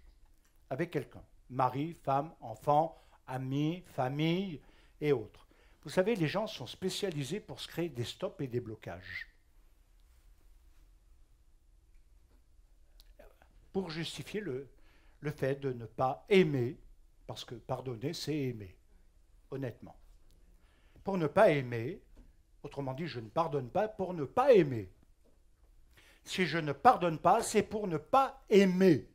avec quelqu'un, mari, femme, enfant, amis, famille et autres. Vous savez, les gens sont spécialisés pour se créer des stops et des blocages. Pour justifier le fait de ne pas aimer, parce que pardonner, c'est aimer, honnêtement. Pour ne pas aimer, Autrement dit, je ne pardonne pas pour ne pas aimer. Si je ne pardonne pas, c'est pour ne pas aimer.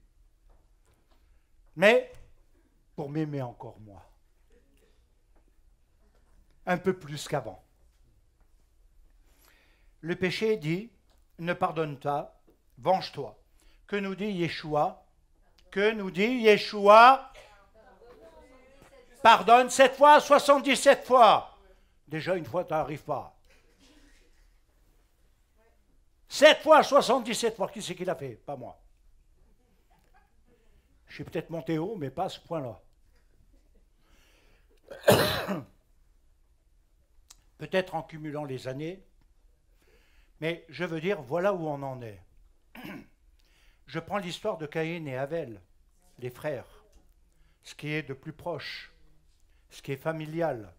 Mais pour m'aimer encore moi. Un peu plus qu'avant. Le péché dit, ne pardonne pas, venge-toi. Que nous dit Yeshua? Que nous dit Yeshua? Pardonne 7 fois, 77 fois. Déjà une fois, tu n'arrives pas. 7 fois, 77 fois. Qui c'est qui l'a fait? Pas moi. Je suis peut-être monté haut, mais pas à ce point-là. Peut-être en cumulant les années, mais je veux dire, voilà où on en est. Je prends l'histoire de Caïn et Abel, les frères, ce qui est de plus proche, ce qui est familial.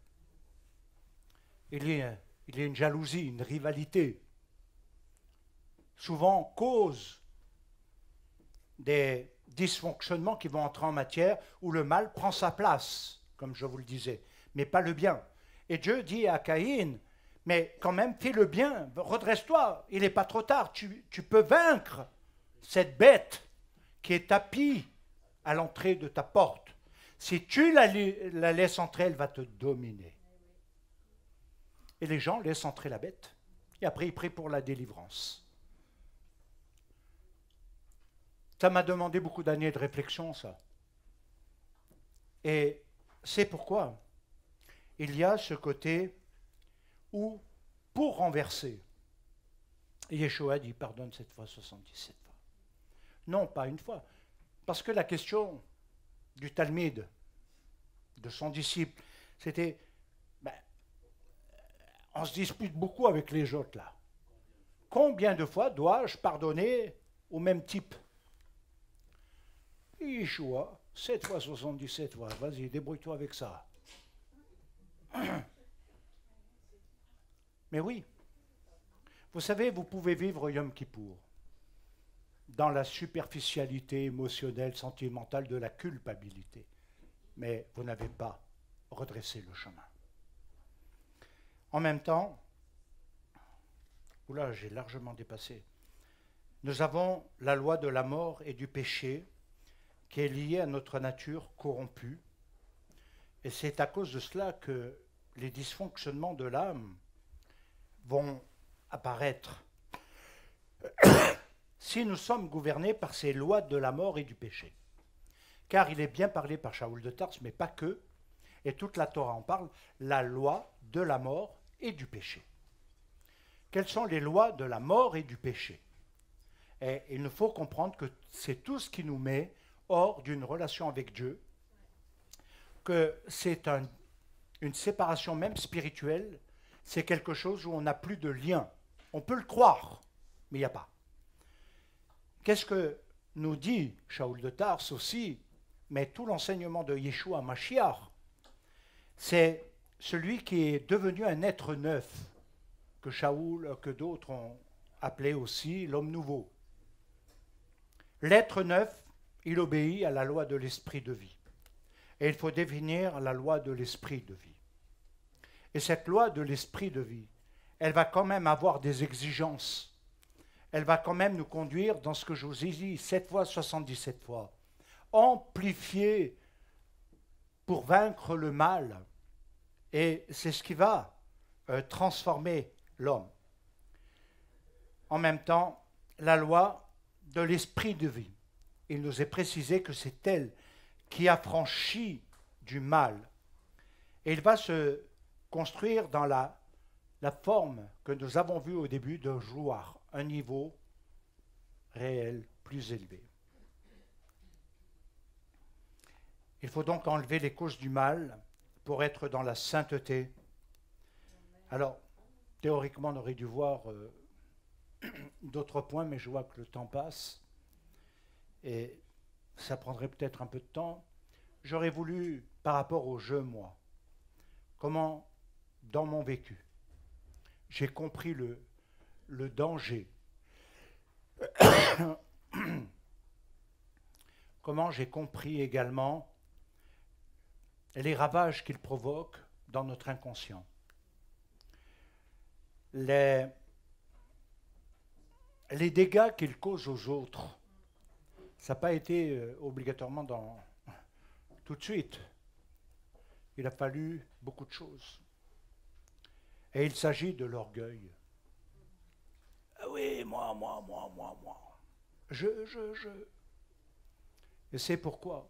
Il y a une jalousie, une rivalité, souvent cause des dysfonctionnements qui vont entrer en matière où le mal prend sa place, comme je vous le disais, mais pas le bien. Et Dieu dit à Caïn, mais quand même fais le bien, redresse-toi, il n'est pas trop tard, tu peux vaincre cette bête qui est tapie à l'entrée de ta porte. Si tu la laisses entrer, elle va te dominer. Et les gens laissent entrer la bête, et après ils prient pour la délivrance. Ça m'a demandé beaucoup d'années de réflexion, ça. Et c'est pourquoi il y a ce côté où, pour renverser, Yeshua dit pardonne 7 fois, 77 fois. Non, pas une fois. Parce que la question du Talmud, de son disciple, c'était, on se dispute beaucoup avec les autres là. Combien de fois dois-je pardonner au même type? Yeshua, 7 fois, 77 fois, vas-y, débrouille-toi avec ça. Mais oui, vous savez, vous pouvez vivre Yom Kippour dans la superficialité émotionnelle, sentimentale de la culpabilité, mais vous n'avez pas redressé le chemin. En même temps, oula, j'ai largement dépassé, nous avons la loi de la mort et du péché qui est liée à notre nature corrompue, et c'est à cause de cela que les dysfonctionnements de l'âme vont apparaître si nous sommes gouvernés par ces lois de la mort et du péché. Car il est bien parlé par Shaoul de Tarse, mais pas que, et toute la Torah en parle, la loi de la mort et du péché. Quelles sont les lois de la mort et du péché? Et il nous faut comprendre que c'est tout ce qui nous met hors d'une relation avec Dieu, que c'est une séparation même spirituelle, c'est quelque chose où on n'a plus de lien. On peut le croire, mais il n'y a pas. Qu'est-ce que nous dit Shaoul de Tarse aussi, mais tout l'enseignement de Yeshua Mashiach, c'est celui qui est devenu un être neuf, que Shaoul, que d'autres ont appelé aussi l'homme nouveau. L'être neuf, il obéit à la loi de l'esprit de vie. Et il faut définir la loi de l'esprit de vie. Et cette loi de l'esprit de vie, elle va quand même avoir des exigences. Elle va quand même nous conduire dans ce que je vous ai dit 7 fois, 77 fois. Amplifier pour vaincre le mal. Et c'est ce qui va transformer l'homme. En même temps, la loi de l'esprit de vie. Il nous est précisé que c'est elle qui affranchit du mal. Et il va se construire dans la forme que nous avons vue au début de jouar, un niveau réel plus élevé. Il faut donc enlever les causes du mal pour être dans la sainteté. Alors, théoriquement, on aurait dû voir d'autres points, mais je vois que le temps passe et ça prendrait peut-être un peu de temps. J'aurais voulu, par rapport au jeu, moi, comment, dans mon vécu, j'ai compris le danger. Comment j'ai compris également les ravages qu'il provoque dans notre inconscient. les dégâts qu'il cause aux autres, ça n'a pas été obligatoirement tout de suite. Il a fallu beaucoup de choses. Et il s'agit de l'orgueil. Ah oui, moi. Je. Et c'est pourquoi,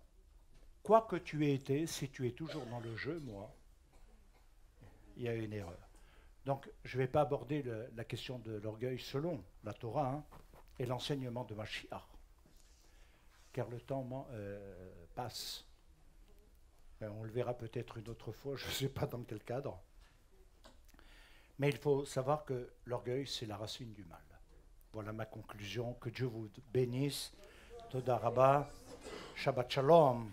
quoi que tu aies été, si tu es toujours dans le jeu, moi, il y a une erreur. Donc, je ne vais pas aborder la question de l'orgueil selon la Torah et l'enseignement de Mashiach, car le temps passe. On le verra peut-être une autre fois, je ne sais pas dans quel cadre. Mais il faut savoir que l'orgueil, c'est la racine du mal. Voilà ma conclusion. Que Dieu vous bénisse. Toda Rabba. Shabbat Shalom.